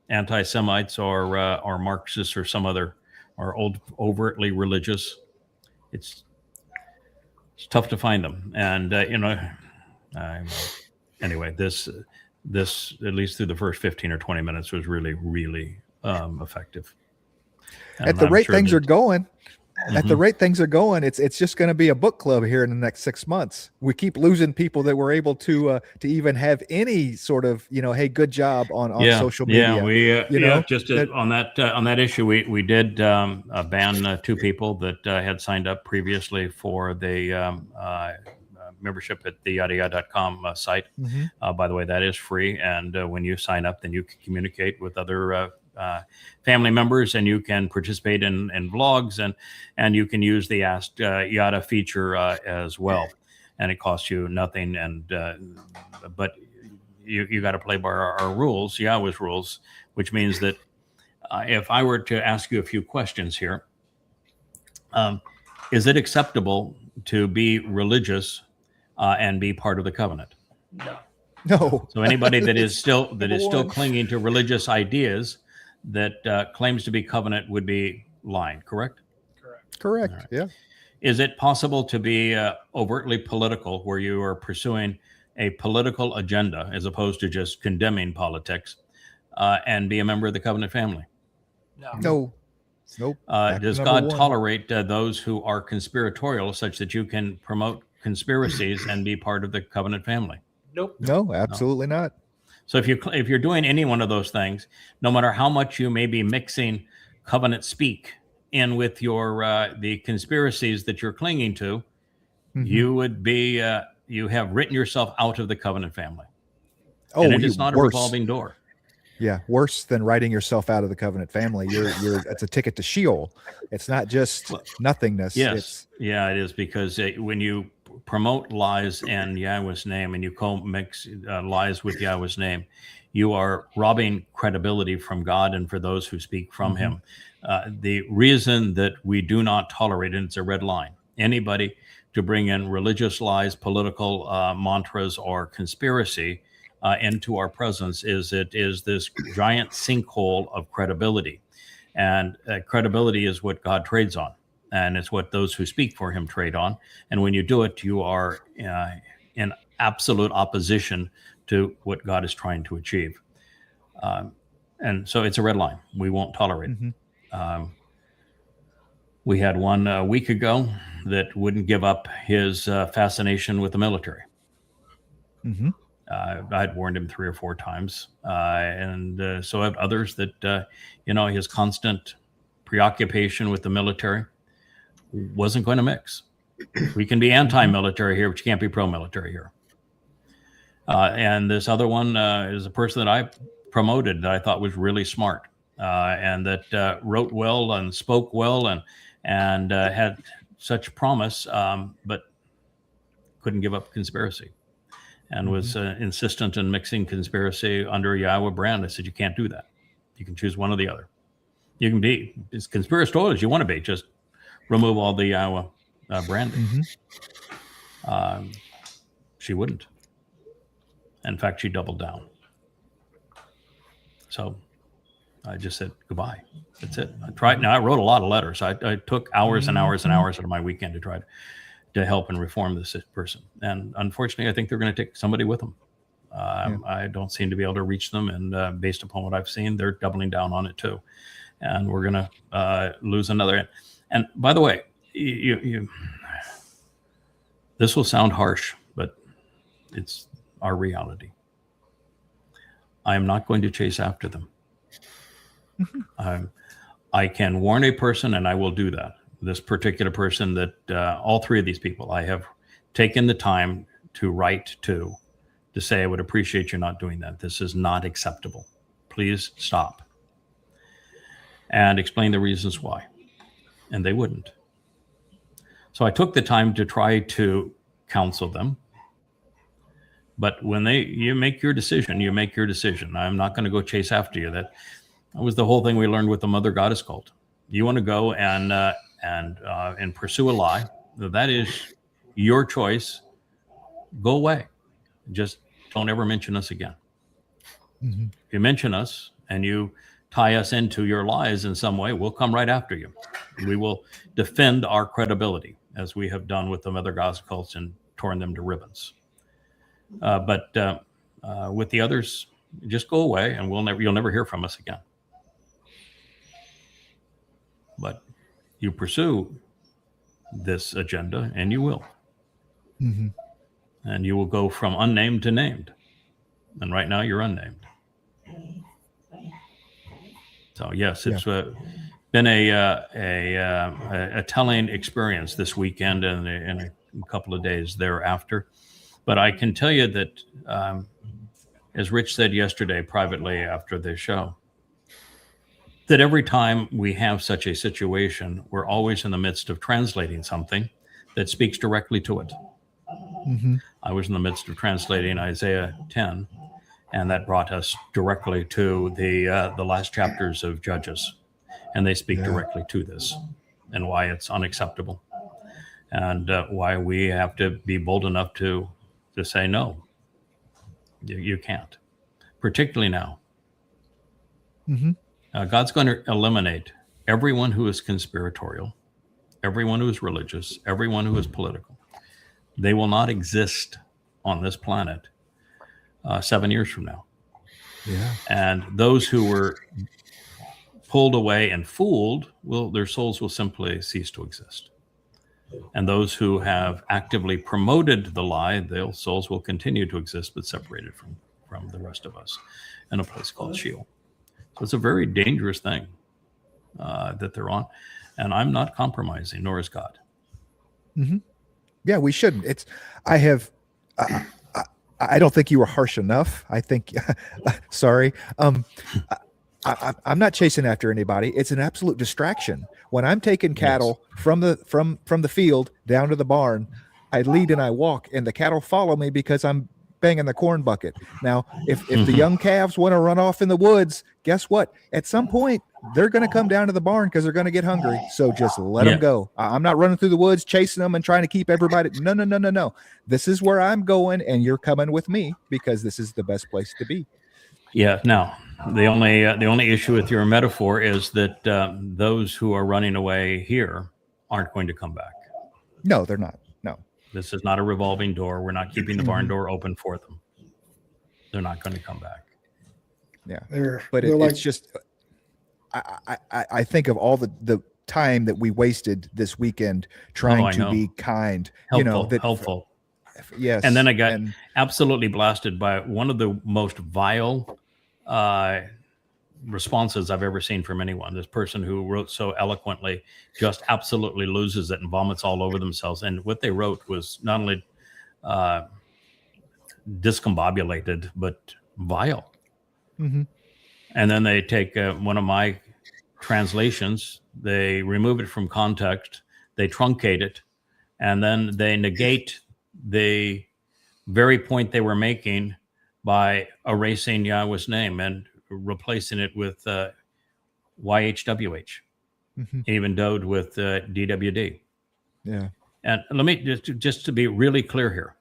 anti-Semites or Marxists or some other. Are overtly religious. It's tough to find them, and anyway, this at least through the first 15 or 20 minutes was really, really effective. And At the I'm rate sure things that- are going, at the Mhm. rate things are going, it's just going to be a book club here in the next 6 months. We keep losing people that were able to even have any sort of, hey, good job on social media. Yeah, we just that- on that issue, we did ban 2 people that had signed up previously for the membership at the yadayah.com site. Mhm. By the way, that is free, and when you sign up, then you can communicate with other family members, and you can participate in vlogs, and you can use the Ask Yada feature as well, and it costs you nothing. And but you got to play by our rules, Yahweh's rules, which means that if I were to ask you a few questions here, is it acceptable to be religious and be part of the covenant? No. So anybody that is still one. clinging to religious ideas that claims to be covenant would be lying, correct? Correct. Right. Yeah. Is it possible to be overtly political, where you are pursuing a political agenda as opposed to just condemning politics, and be a member of the covenant family? No. Nope. Back to Does number God one. tolerate those who are conspiratorial, such that you can promote conspiracies and be part of the covenant family? No, absolutely not. So if you're doing any one of those things, no matter how much you may be mixing covenant speak in with your the conspiracies that you're clinging to, Mhm. you would be you have written yourself out of the covenant family. Oh, And it is not a worse. revolving door. Yeah, worse than writing yourself out of the covenant family. It's a ticket to Sheol. It's not just nothingness. Yes, it is, because when you promote lies in Yahweh's name and you co-mix lies with Yahweh's name, you are robbing credibility from God and for those who speak from Him. The reason that we do not tolerate, and it's a red line, anybody to bring in religious lies, political mantras, or conspiracy into our presence is this giant sinkhole of credibility. And credibility is what God trades on. And it's what those who speak for Him trade on. And when you do it, you are in absolute opposition to what God is trying to achieve. And so it's a red line. We won't tolerate it. We had one a week ago that wouldn't give up his fascination with the military. Mm-hmm. I'd warned him 3 or 4 times. And so have others that, his constant preoccupation with the military wasn't going to mix. We can be anti-military here, but you can't be pro-military here. And this other one is a person that I promoted that I thought was really smart and that wrote well and spoke well and had such promise, but couldn't give up conspiracy and was insistent in mixing conspiracy under a Yahweh brand. I said, you can't do that. You can choose one or the other. You can be as conspiratorial as you want to be, just remove all the Yahweh branding. She wouldn't. In fact, she doubled down. So I just said goodbye. That's it. I tried. Now I wrote a lot of letters. I took hours and hours and hours out of my weekend to try to help and reform this person. And unfortunately, I think they're going to take somebody with them. I don't seem to be able to reach them. And based upon what I've seen, they're doubling down on it too. And we're going to lose another. And by the way, this will sound harsh, but it's our reality. I am not going to chase after them. I can warn a person, and I will do that. This particular person that all 3 of these people, I have taken the time to write to say, I would appreciate you not doing that. This is not acceptable. Please stop. And explain the reasons why. And they wouldn't. So I took the time to try to counsel them. But when you make your decision, you make your decision. I'm not going to go chase after you. That was the whole thing we learned with the Mother Goddess cult. You want to go and pursue a lie. That is your choice. Go away. Just don't ever mention us again. If you mention us and you tie us into your lies in some way, we'll come right after you. We will defend our credibility, as we have done with the Mother Goddess cults and torn them to ribbons. But With the others, just go away, and you'll never hear from us again. But you pursue this agenda, and you will. Mm-hmm. And you will go from unnamed to named. And right now you're unnamed. So yes, it's been a telling experience this weekend and a couple of days thereafter. But I can tell you that, as Rich said yesterday privately after the show, that every time we have such a situation, we're always in the midst of translating something that speaks directly to it. Mm-hmm. I was in the midst of translating Isaiah 10, and that brought us directly to the last chapters of Judges, and they speak directly to this and why it's unacceptable, and why we have to be bold enough to say no. You can't, particularly now. Mm-hmm. God's going to eliminate everyone who is conspiratorial, everyone who is religious, everyone who is political. They will not exist on this planet 7 years from now. Yeah. And those who were pulled away and fooled, their souls will simply cease to exist. And those who have actively promoted the lie, their souls will continue to exist, but separated from the rest of us in a place called Sheol. So it's a very dangerous thing that they're on. And I'm not compromising, nor is God. Mm-hmm. Yeah, we shouldn't. I don't think you were harsh enough. I think, sorry. I'm not chasing after anybody. It's an absolute distraction. When I'm taking cattle from the field down to the barn, I lead and I walk, and the cattle follow me because I'm banging the corn bucket. Now, if the young calves want to run off in the woods, guess what? At some point, they're going to come down to the barn because they're going to get hungry. So just let them go. I'm not running through the woods, chasing them and trying to keep everybody. No. This is where I'm going, and you're coming with me because this is the best place to be. Yeah. Now, the only issue with your metaphor is that those who are running away here aren't going to come back. No, they're not. No. This is not a revolving door. We're not keeping the barn door open for them. They're not going to come back. Yeah. But it's just, I think of all the time that we wasted this weekend trying to be kind, helpful. Yes. And then I got absolutely blasted by one of the most vile responses I've ever seen from anyone. This person who wrote so eloquently just absolutely loses it and vomits all over themselves. And what they wrote was not only discombobulated, but vile. Mm-hmm. And then they take one of my translations, they remove it from context, they truncate it, and then they negate the very point they were making by erasing Yahweh's name and replacing it with YHWH, even Dowd with DWD. Yeah. And let me just to be really clear here.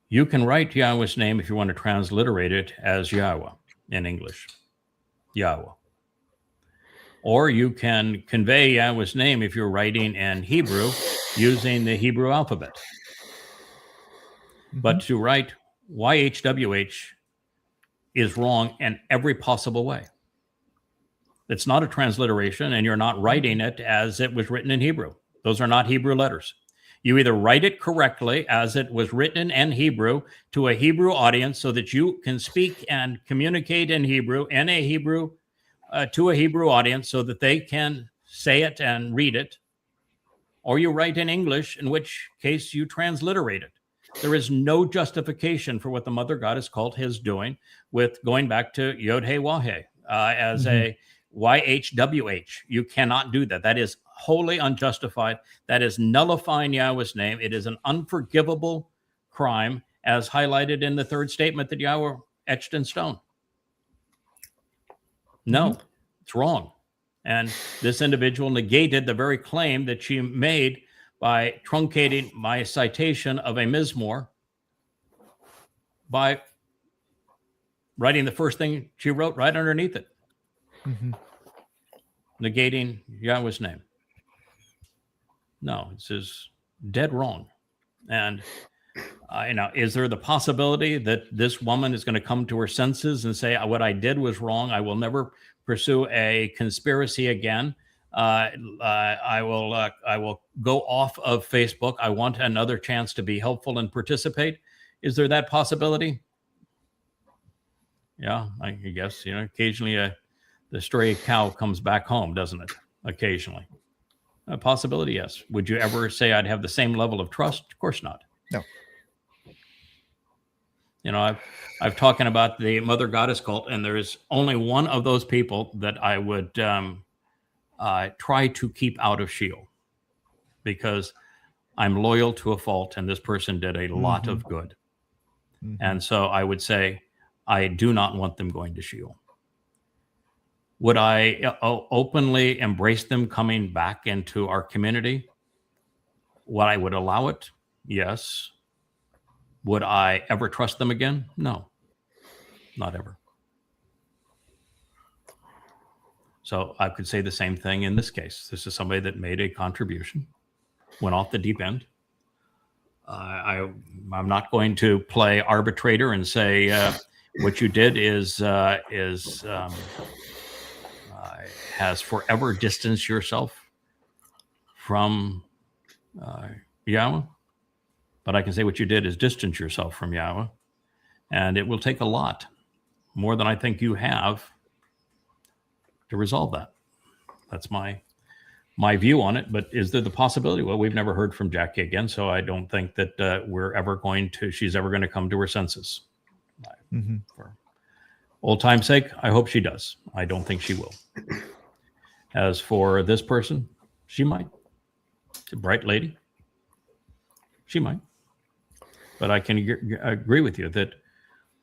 You can write Yahweh's name if you want to transliterate it as Yahweh in English, Yahweh. Or you can convey Yahweh's name if you're writing in Hebrew using the Hebrew alphabet. But to write YHWH is wrong in every possible way. It's not a transliteration, and you're not writing it as it was written in Hebrew. Those are not Hebrew letters. You either write it correctly as it was written in Hebrew to a Hebrew audience so that you can speak and communicate in Hebrew to a Hebrew audience so that they can say it and read it, or you write in English, in which case you transliterate it. There is no justification for what the Mother Goddess called his doing with going back to Yod-Heh-Wah-Heh as a YHWH. You cannot do that. That is wholly unjustified. That is nullifying Yahweh's name. It is an unforgivable crime, as highlighted in the third statement that Yahweh etched in stone. No, it's wrong. And this individual negated the very claim that she made by truncating my citation of a Mizmor by writing the first thing she wrote right underneath it, negating Yahweh's name. No, this is dead wrong. And Is there the possibility that this woman is going to come to her senses and say, what I did was wrong. I will never pursue a conspiracy again. I will go off of Facebook. I want another chance to be helpful and participate. Is there that possibility? Yeah, I guess, occasionally the stray cow comes back home, doesn't it? Occasionally. A possibility, yes. Would you ever say I'd have the same level of trust? Of course not. No. I've talking about the Mother Goddess cult, and there is only one of those people that I would try to keep out of Shield, because I'm loyal to a fault, and this person did a lot of good. And so I would say I do not want them going to Shield. Would I openly embrace them coming back into our community? Would I would allow it? Yes. Would I ever trust them again? No, not ever. So I could say the same thing in this case. This is somebody that made a contribution, went off the deep end. I'm not going to play arbitrator and say what you did has forever distanced yourself from Yahowah. But I can say what you did is distance yourself from Yahowah, and it will take a lot, more than I think you have, to resolve that. That's my view on it. But is there the possibility? Well, we've never heard from Jackie again, so I don't think that she's ever going to come to her senses. For old time's sake, I hope she does. I don't think she will. As for this person, she might. She's a bright lady. She might. But I can agree with you that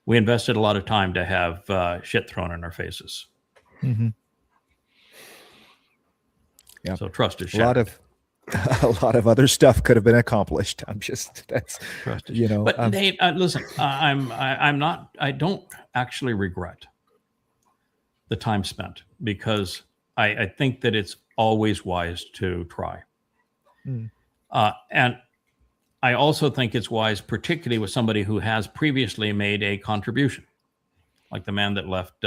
we invested a lot of time to have shit thrown in our faces. Yeah. So trust is shattered. A lot of other stuff could have been accomplished. Trust is, But Nate, listen, I don't actually regret the time spent, because I think that it's always wise to try. And I also think it's wise, particularly with somebody who has previously made a contribution, like the man that left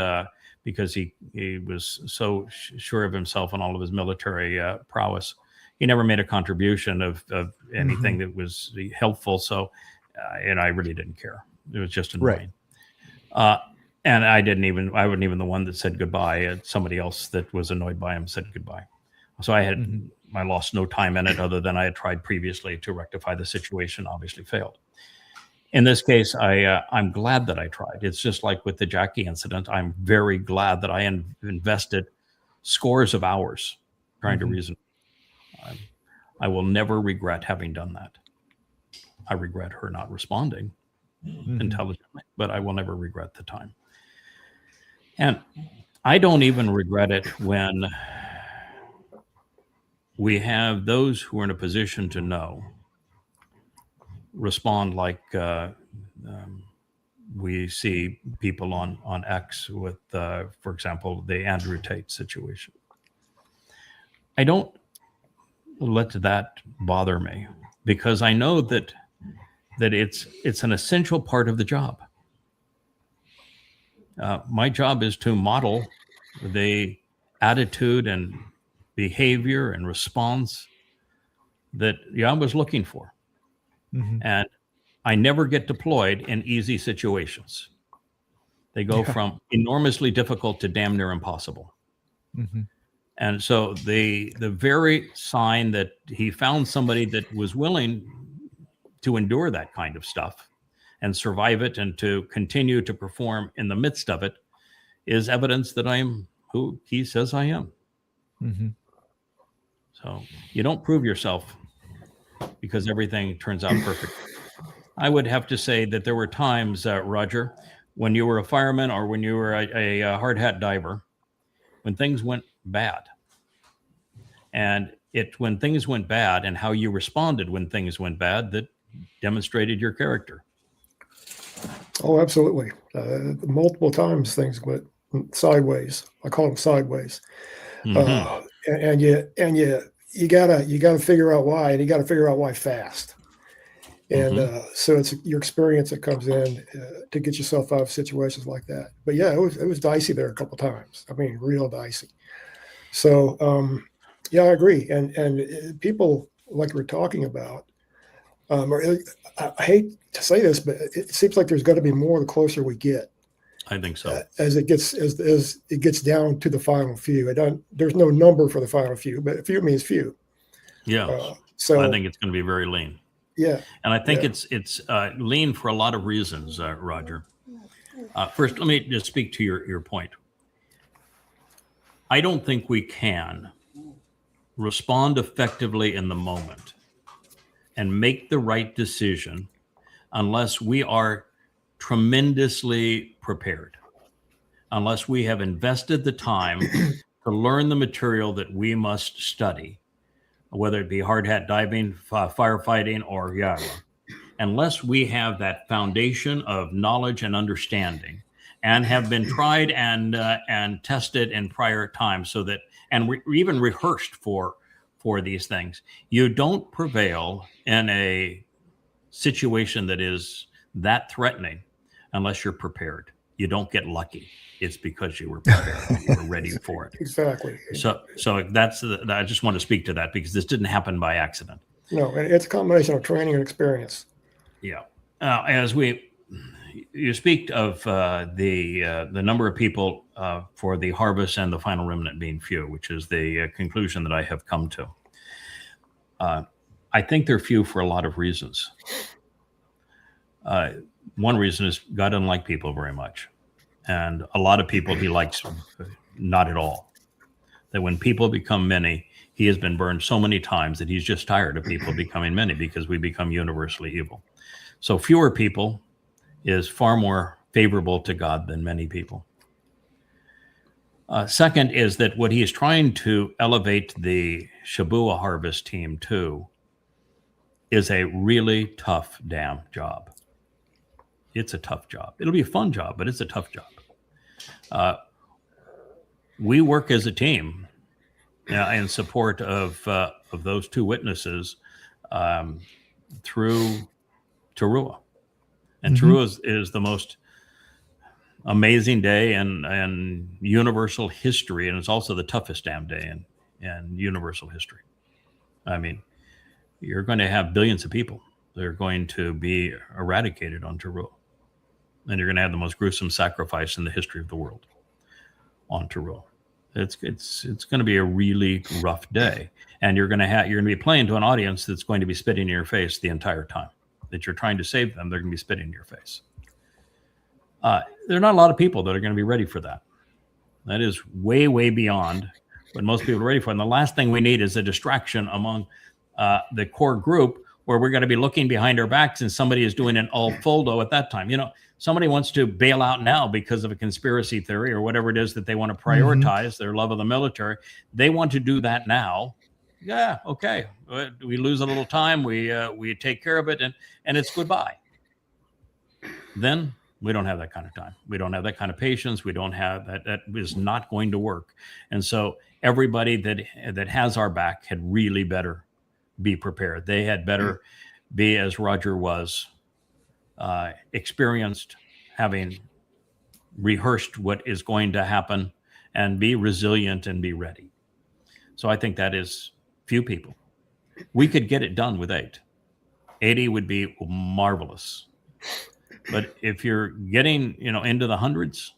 because he was so sure of himself and all of his military prowess. He never made a contribution of anything that was helpful. So, I really didn't care. It was just annoying. Right. And I wasn't even the one that said goodbye. Somebody else that was annoyed by him said goodbye. So I lost no time in it, other than I had tried previously to rectify the situation, obviously failed. In this case, I'm glad that I tried. It's just like with the Jackie incident. I'm very glad that I invested scores of hours trying to reason. I will never regret having done that. I regret her not responding intelligently, but I will never regret the time. And I don't even regret it when we have those who are in a position to know respond like we see people on X with, for example, the Andrew Tate situation. I don't let that bother me, because I know that it's an essential part of the job. My job is to model the attitude and behavior and response that Yahowah's looking for. And I never get deployed in easy situations. They go from enormously difficult to damn near impossible. And so the very sign that he found somebody that was willing to endure that kind of stuff and survive it and to continue to perform in the midst of it is evidence that I am who he says I am. So you don't prove yourself because everything turns out perfect. I would have to say that there were times, Roger, when you were a fireman or when you were a hard hat diver, when things went bad. And when things went bad and how you responded when things went bad, that demonstrated your character. Oh, absolutely. Multiple times things went sideways. I call them sideways. And you gotta figure out why, and you gotta figure out why fast. And so it's your experience that comes in to get yourself out of situations like that. But yeah, it was dicey there a couple times. I mean, real dicey. So yeah, I agree. And people like we're talking about, I hate to say this, but it seems like there's got to be more the closer we get. I think so. As it gets down to the final few. There's no number for the final few, but few means few. Yeah. So I think it's going to be very lean. Yeah. And I think it's lean for a lot of reasons, Roger. First, let me just speak to your point. I don't think we can respond effectively in the moment and make the right decision unless we are tremendously prepared, unless we have invested the time to learn the material that we must study, whether it be hard hat diving, firefighting, or Yahowah. Unless we have that foundation of knowledge and understanding and have been tried and tested in prior times so that, and even rehearsed for these things, you don't prevail in a situation that is that threatening unless you're prepared. You don't get lucky. It's because you were prepared. You were ready for it. Exactly. So that's I just want to speak to that because this didn't happen by accident. No, and it's a combination of training and experience. Yeah. As you speak of the number of people for the harvest and the final remnant being few, which is the conclusion that I have come to. I think they're few for a lot of reasons. One reason is God doesn't like people very much. And a lot of people he likes not at all. That when people become many, he has been burned so many times that he's just tired of people becoming many because we become universally evil. So fewer people is far more favorable to God than many people. Second is that what he is trying to elevate the Shabuah harvest team to is a really tough damn job. It's a tough job. It'll be a fun job, but it's a tough job. We work as a team in support of those two witnesses through Towrah. And Towrah is the most amazing day in universal history, and it's also the toughest damn day in universal history. I mean, you're going to have billions of people that are going to be eradicated on Towrah. And you're going to have the most gruesome sacrifice in the history of the world on Towrah. It's going to be a really rough day, and you're going to be playing to an audience that's going to be spitting in your face the entire time that you're trying to save them. They're going to be spitting in your face. There are not a lot of people that are going to be ready for that. That is way, way beyond what most people are ready for. And the last thing we need is a distraction among the core group where we're going to be looking behind our backs and somebody is doing an all-foldo at that time. You know, somebody wants to bail out now because of a conspiracy theory or whatever it is that they want to prioritize, their love of the military. They want to do that now. Yeah, okay. We lose a little time. We take care of it, and it's goodbye. Then we don't have that kind of time. We don't have that kind of patience. We don't have that. That is not going to work. And so everybody that has our back had really better be prepared. They had better be, as Roger was, experienced, having rehearsed what is going to happen, and be resilient and be ready. So I think that is few people. We could get it done with 8. 80 would be marvelous. But if you're getting, into the hundreds,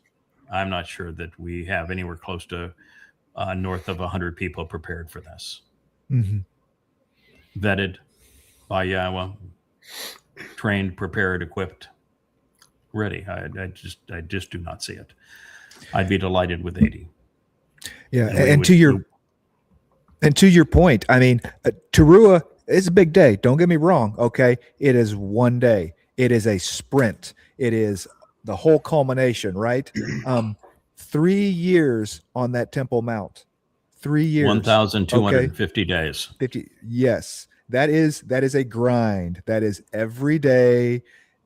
I'm not sure that we have anywhere close to north of 100 people prepared for this. Vetted by Yahowah, trained, prepared, equipped, ready. I just do not see it. I'd be delighted with 80. Yeah, and to your point, I mean, Towrah is a big day. Don't get me wrong. Okay, it is one day. It is a sprint. It is the whole culmination, right? 3 years on that Temple Mount. 3 years. 1,250 days. 50. Yes, that is a grind. That is every day.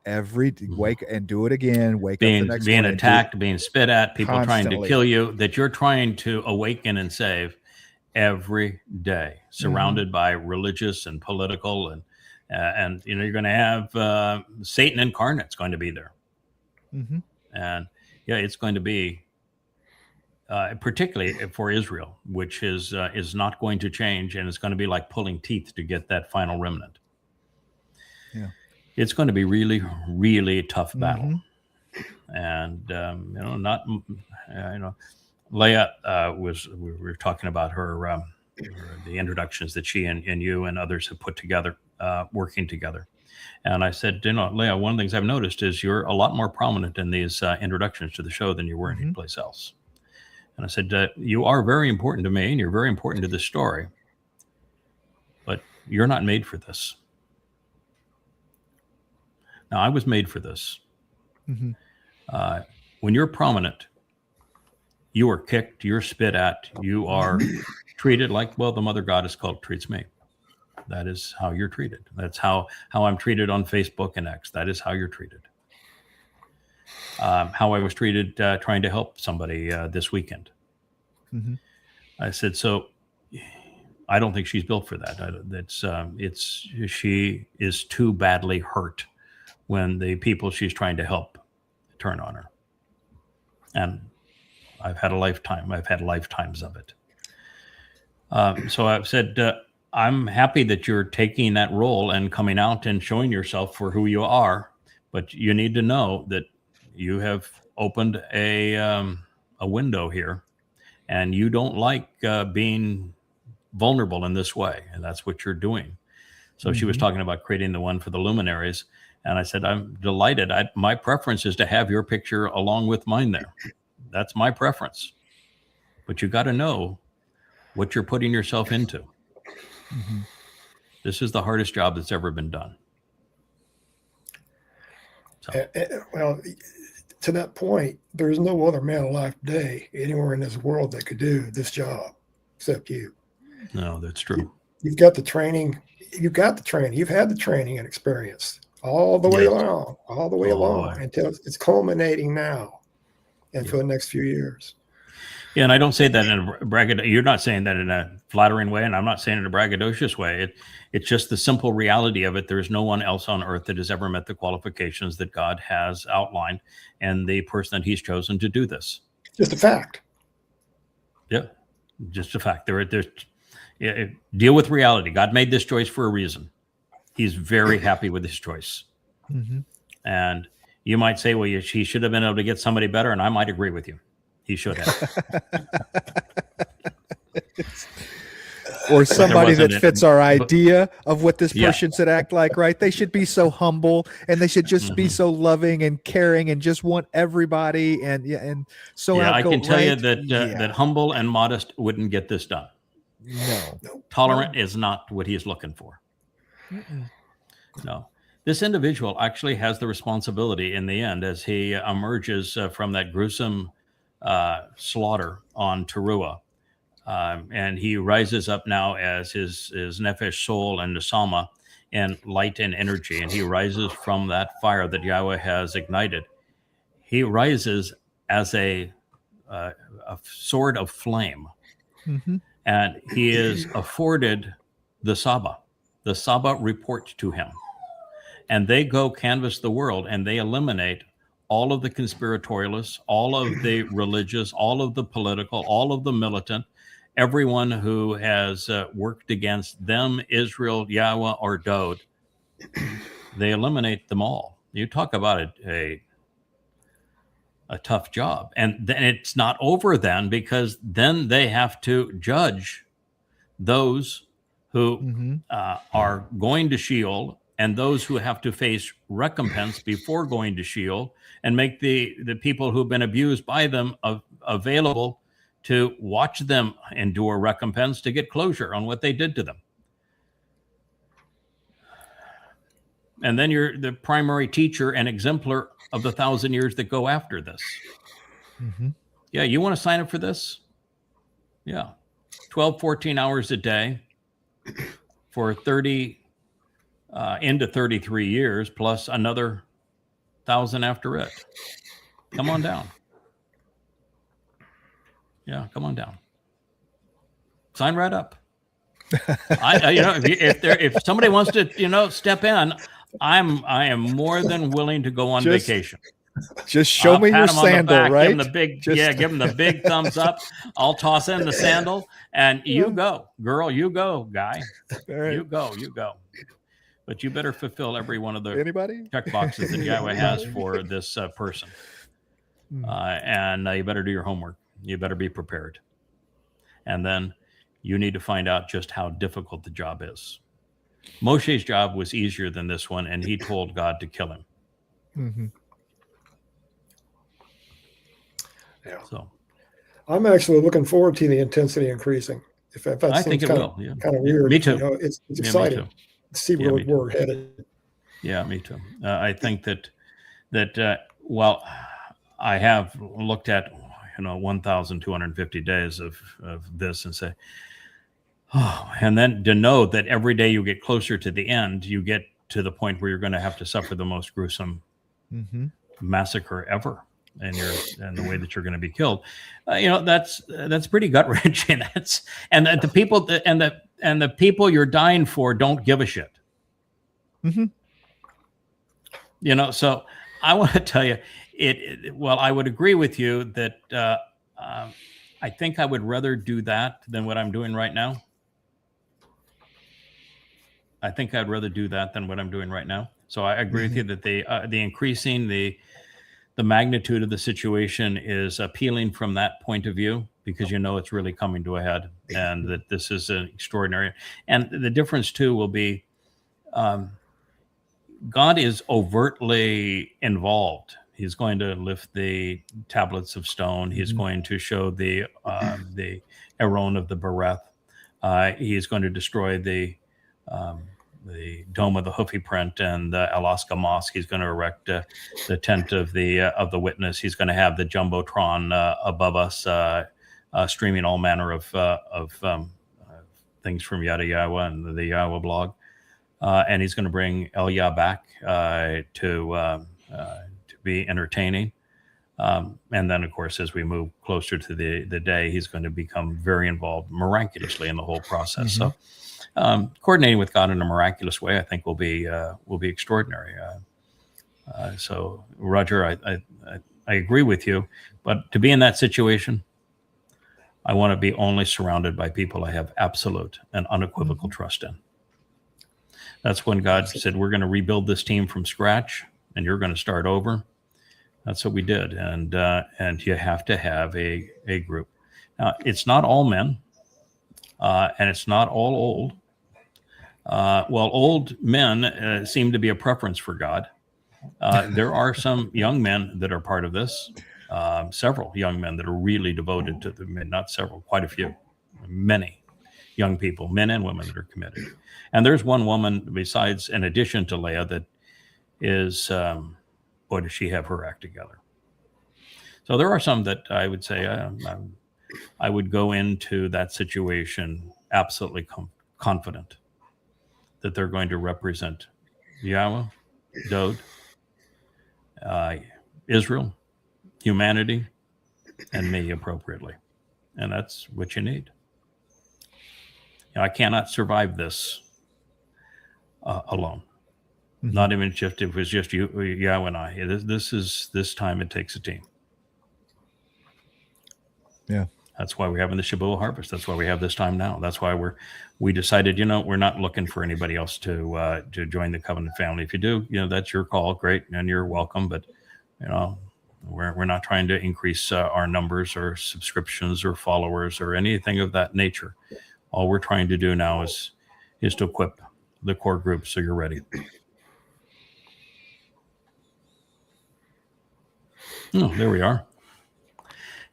Wake and do it again. Wake up the next being morning, attacked, being spit at, people constantly trying to kill you. That you're trying to awaken and save every day, surrounded by religious and political And you're going to have Satan incarnate's going to be there. Mm-hmm. And yeah, it's going to be particularly for Israel, which is not going to change, and it's going to be like pulling teeth to get that final remnant. Yeah, it's going to be really, really tough battle. Mm-hmm. And Leah we were talking about her the introductions that she and you and others have put together, working together. And I said, Leah, one of the things I've noticed is you're a lot more prominent in these introductions to the show than you were Mm-hmm. any place else. And I said, you are very important to me, and you're very important to this story, but you're not made for this. Now, I was made for this. Mm-hmm. When you're prominent, you are kicked, you're spit at, you are treated like, well, the mother goddess cult treats me. That is how you're treated. That's how I'm treated on Facebook and X. That is how you're treated. How I was treated trying to help somebody this weekend. Mm-hmm. I said, so I don't think she's built for that. She is too badly hurt when the people she's trying to help turn on her. And I've had lifetimes of it. So I've said, I'm happy that you're taking that role and coming out and showing yourself for who you are, but you need to know that you have opened a window here, and you don't like being vulnerable in this way, and that's what you're doing. So she was talking about creating the one for the luminaries, and I said, I'm delighted. My preference is to have your picture along with mine there. That's my preference. But you got to know what you're putting yourself into. Mm-hmm. This is the hardest job that's ever been done. So. Well, to that point, there's no other man alive today anywhere in this world that could do this job except you. No, that's true. You've got the training. You've had the training and experience all the way along, until it's culminating now and for the next few years. Yeah, and I don't say that in a you're not saying that in a flattering way, and I'm not saying it in a braggadocious way. It's just the simple reality of it. There's no one else on earth that has ever met the qualifications that God has outlined, and the person that he's chosen to do this. Just a fact. Yeah, just a fact. Deal with reality. God made this choice for a reason. He's very happy with his choice. Mm-hmm. And you might say, well, he should have been able to get somebody better, and I might agree with you. He should have. Or somebody that wasn't fits our idea of what this Yeah. person should act like, right? They should be so humble, and they should just be so loving and caring and just want everybody and so I outgoing, can tell you right? that that humble and modest wouldn't get this done. No. Tolerant is not what he's looking for. Mm-mm. No. This individual actually has the responsibility in the end as he emerges from that gruesome slaughter on Towrah. And he rises up now as his nefesh, soul, and neshamah, and light and energy. And he rises from that fire that Yahweh has ignited. He rises as a sword of flame. Mm-hmm. And he is afforded the Saba. The Saba report to him. And they go canvass the world, and they eliminate all of the conspiratorialists, all of the religious, all of the political, all of the militant, everyone who has worked against them, Israel, Yahweh, or Dowd. They eliminate them all. You talk about a tough job. And then it's not over then, because then they have to judge those who are going to Sheol and those who have to face recompense before going to Sheol, and make the people who've been abused by them available to watch them endure recompense to get closure on what they did to them. And then you're the primary teacher and exemplar of the 1,000 years that go after this. Mm-hmm. Yeah, you want to sign up for this? Yeah. 12, 14 hours a day for 30 into 33 years, plus another 1,000 after it. Come on down. Yeah, come on down. Sign right up. If somebody wants to, step in, I am more than willing to go on vacation. Just show I'll me pat your him on the sandal, back, right? Give him the big thumbs up. I'll toss in the sandal, and you go, girl. You go, guy. Right. You go. But you better fulfill every one of the Anybody? check boxes that Yahweh has for this person, and you better do your homework. You better be prepared, and then you need to find out just how difficult the job is. Moshe's job was easier than this one, and he told God to kill him. Mm-hmm. Yeah. So I'm actually looking forward to the intensity increasing. If that I seems think it kind will. of, kind of weird. Me too. It's Me exciting too. to see where we're headed. Yeah, me too. I think that well, I have looked at 1,250 days of this and say, oh, and then to know that every day you get closer to the end, you get to the point where you're going to have to suffer the most gruesome massacre ever, and the way that you're going to be killed. That's pretty gut wrenching. And the people you're dying for don't give a shit. So I want to tell you, well, I would agree with you that I think I would rather do that than what I'm doing right now. I think I'd rather do that than what I'm doing right now. So I agree with you that the increasing the magnitude of the situation is appealing from that point of view, because it's really coming to a head, and that this is an extraordinary. And the difference too will be, God is overtly involved. He's going to lift the tablets of stone. He's going to show the Aron of the Bereth. He is going to destroy the dome of the Hufi print and the Alaska Mosque. He's going to erect the tent of the witness. He's going to have the jumbotron above us, streaming all manner of things from Dowd and Yahowah and the Yahowah blog. And he's going to bring Elia back to be entertaining. And then, of course, as we move closer to the day, he's going to become very involved miraculously in the whole process. So coordinating with God in a miraculous way, I think will be extraordinary. So, Roger, I agree with you, but to be in that situation, I want to be only surrounded by people I have absolute and unequivocal trust in. That's when God said, we're going to rebuild this team from scratch, and you're going to start over. That's what we did. And you have to have a group. Now, it's not all men, and it's not all old. Well, old men seem to be a preference for God. There are some young men that are part of this, several young men that are really devoted to not several, quite a few, many young people, men and women that are committed. And there's one woman besides, in addition to Leah, that is, boy, does she have her act together. So there are some that I would say I would go into that situation absolutely confident that they're going to represent Yahweh, Dowd, Israel, humanity, and me appropriately. And that's what you need. I cannot survive this alone. Not even if it was just you, Yahweh, and I. This time it takes a team. Yeah. That's why we're having the Shabuah harvest. That's why we have this time now. That's why we decided, we're not looking for anybody else to join the covenant family. If you do, that's your call. Great. And you're welcome. But, we're not trying to increase our numbers or subscriptions or followers or anything of that nature. All we're trying to do now is to equip the core group so you're ready. Oh, there we are.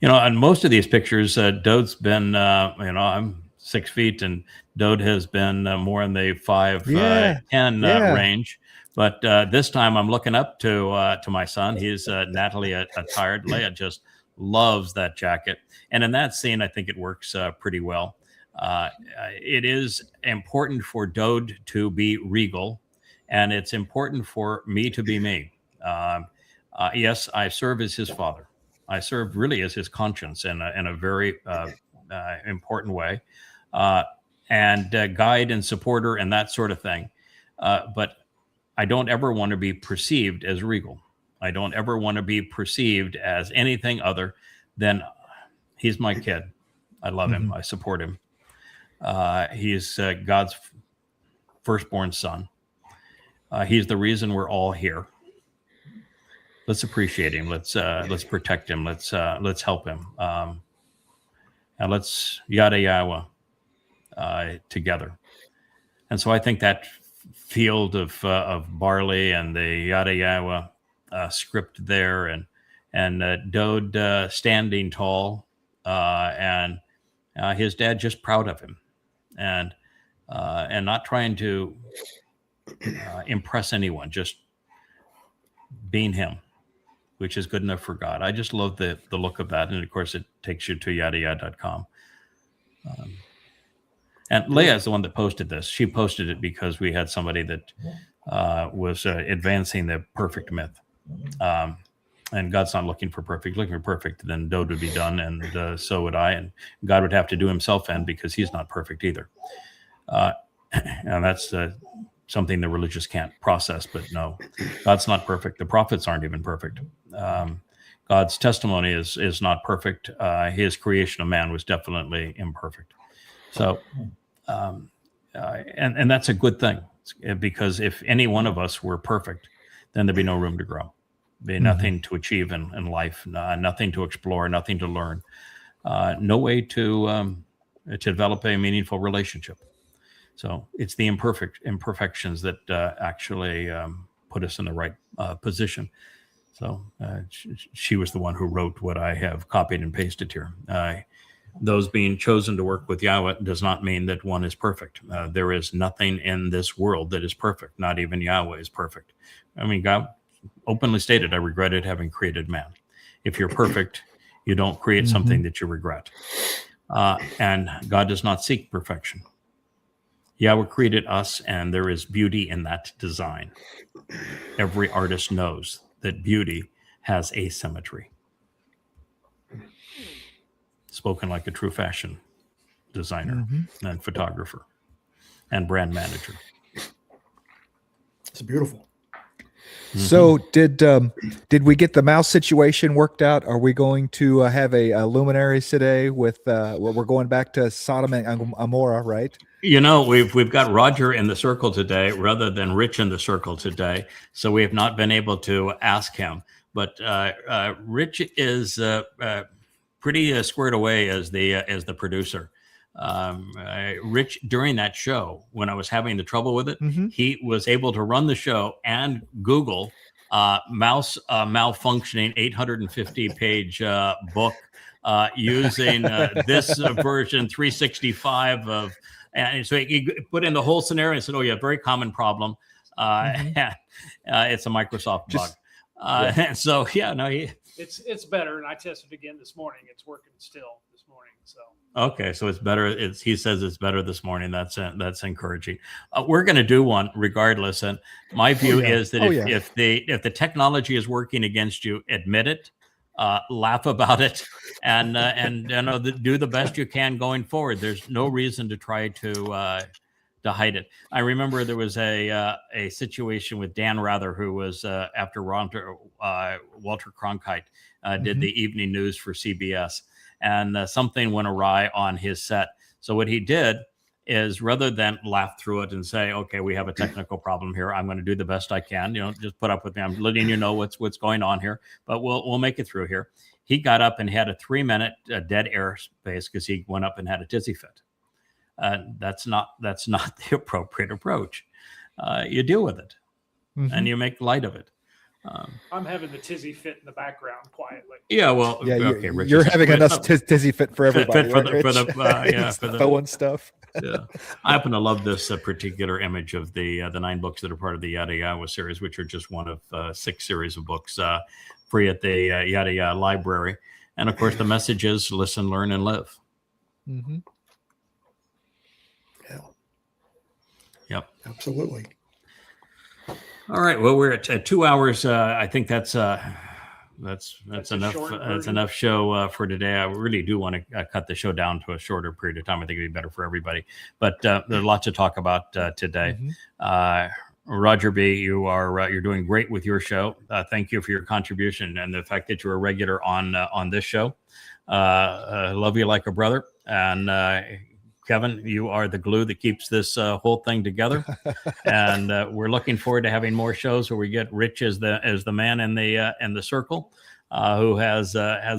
On most of these pictures, Dowd's been, I'm 6 feet, and Dowd has been more in the 5'10" range. But this time I'm looking up to my son. He's Natalie attired. Leah just loves that jacket. And in that scene, I think it works pretty well. It is important for Dowd to be regal, and it's important for me to be me. Yes, I serve as his father. I serve really as his conscience in a very important way. guide and supporter and that sort of thing. But I don't ever want to be perceived as regal. I don't ever want to be perceived as anything other than he's my kid. I love him. I support him. He's God's firstborn son. He's the reason we're all here. Let's appreciate him. Let's protect him. Let's help him. And let's yada Yahowah together. And so I think that field of barley and the yada Yahowah script there, and Dowd standing tall, and his dad just proud of him, and not trying to impress anyone, just being him, which is good enough for God. I just love the look of that. And of course, it takes you to yadayah.com. And Leah is the one that posted this. She posted it because we had somebody that was advancing the perfect myth. And God's not looking for perfect. Looking for perfect, then Dowd would be done, and so would I. And God would have to do himself in, because he's not perfect either. And that's something the religious can't process. But no, God's not perfect. The prophets aren't even perfect. God's testimony is not perfect. His creation of man was definitely imperfect. So, and that's a good thing, because if any one of us were perfect, then there'd be no room to grow. Be nothing to achieve in life, nothing to explore, nothing to learn, no way to develop a meaningful relationship. So it's the imperfections that actually put us in the right position. So she was the one who wrote what I have copied and pasted here. Those being chosen to work with Yahowah does not mean that one is perfect. There is nothing in this world that is perfect. Not even Yahowah is perfect. I mean, God openly stated, I regretted having created man. If you're perfect, you don't create something that you regret. And God does not seek perfection. Yahowah created us, and there is beauty in that design. Every artist knows that beauty has asymmetry. Spoken like a true fashion designer and photographer and brand manager. It's beautiful. So did we get the mouse situation worked out? Are we going to have a luminaries today with we're going back to Sodom and Gomorrah, right? You know, we've got Roger in the circle today rather than Rich in the circle today, so we have not been able to ask him. But Rich is pretty squared away as the producer. Rich, during that show, when I was having the trouble with it, he was able to run the show and Google mouse malfunctioning 850-page book using this version 365 of. And so he put in the whole scenario and said, "Oh yeah, very common problem. It's a Microsoft bug." And so it's better. And I tested again this morning. It's working still this morning. So okay, so it's better. He says it's better this morning. That's encouraging. We're going to do one regardless. And my view is that if the technology is working against you, admit it. Laugh about it, and do the best you can going forward. There's no reason to try to hide it. I remember there was a situation with Dan Rather, who was after Walter Cronkite did the evening news for CBS, and something went awry on his set. So what he did is, rather than laugh through it and say, "Okay, we have a technical problem here. I'm going to do the best I can. Just put up with me. I'm letting you know what's going on here, but we'll make it through here." He got up and had a 3-minute dead air space because he went up and had a tizzy fit. That's not the appropriate approach. You deal with it and you make light of it. I'm having the tizzy fit in the background quietly. Yeah, well, yeah, okay, you're having enough tizzy fit for everybody. For the throwing stuff. Yeah, I happen to love this particular image of the 9 books that are part of the Yada Yahowah series, which are just one of 6 series of books free at the Yada Yah library. And of course, the message is listen, learn, and live. Yeah. Yep. Absolutely. All right. Well, we're at 2 hours. I think that's That's That's a enough. short That's version. enough show for today. I really do want to cut the show down to a shorter period of time. I think it'd be better for everybody. But there's lots to talk about today. Roger B, you're doing great with your show. Thank you for your contribution and the fact that you're a regular on this show. Love you like a brother. And Kevin, you are the glue that keeps this whole thing together. And we're looking forward to having more shows where we get Rich as the man in the circle, who has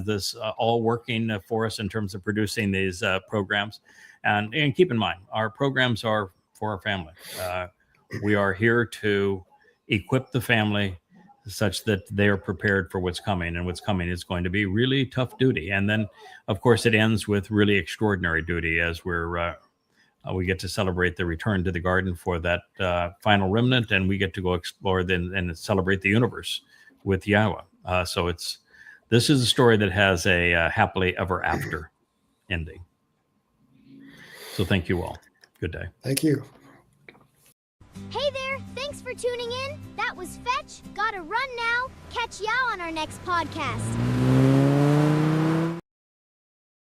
this all working for us in terms of producing these programs. And keep in mind, our programs are for our family. We are here to equip the family such that they are prepared for what's coming, and what's coming is going to be really tough duty. And then, of course, it ends with really extraordinary duty as we get to celebrate the return to the garden for that final remnant, and we get to go explore and celebrate the universe with Yahowah. So this is a story that has a happily ever after ending. So thank you all. Good day. Thank you. Hey there, thanks for tuning in. That was Fetch. Gotta run now. Catch y'all on our next podcast.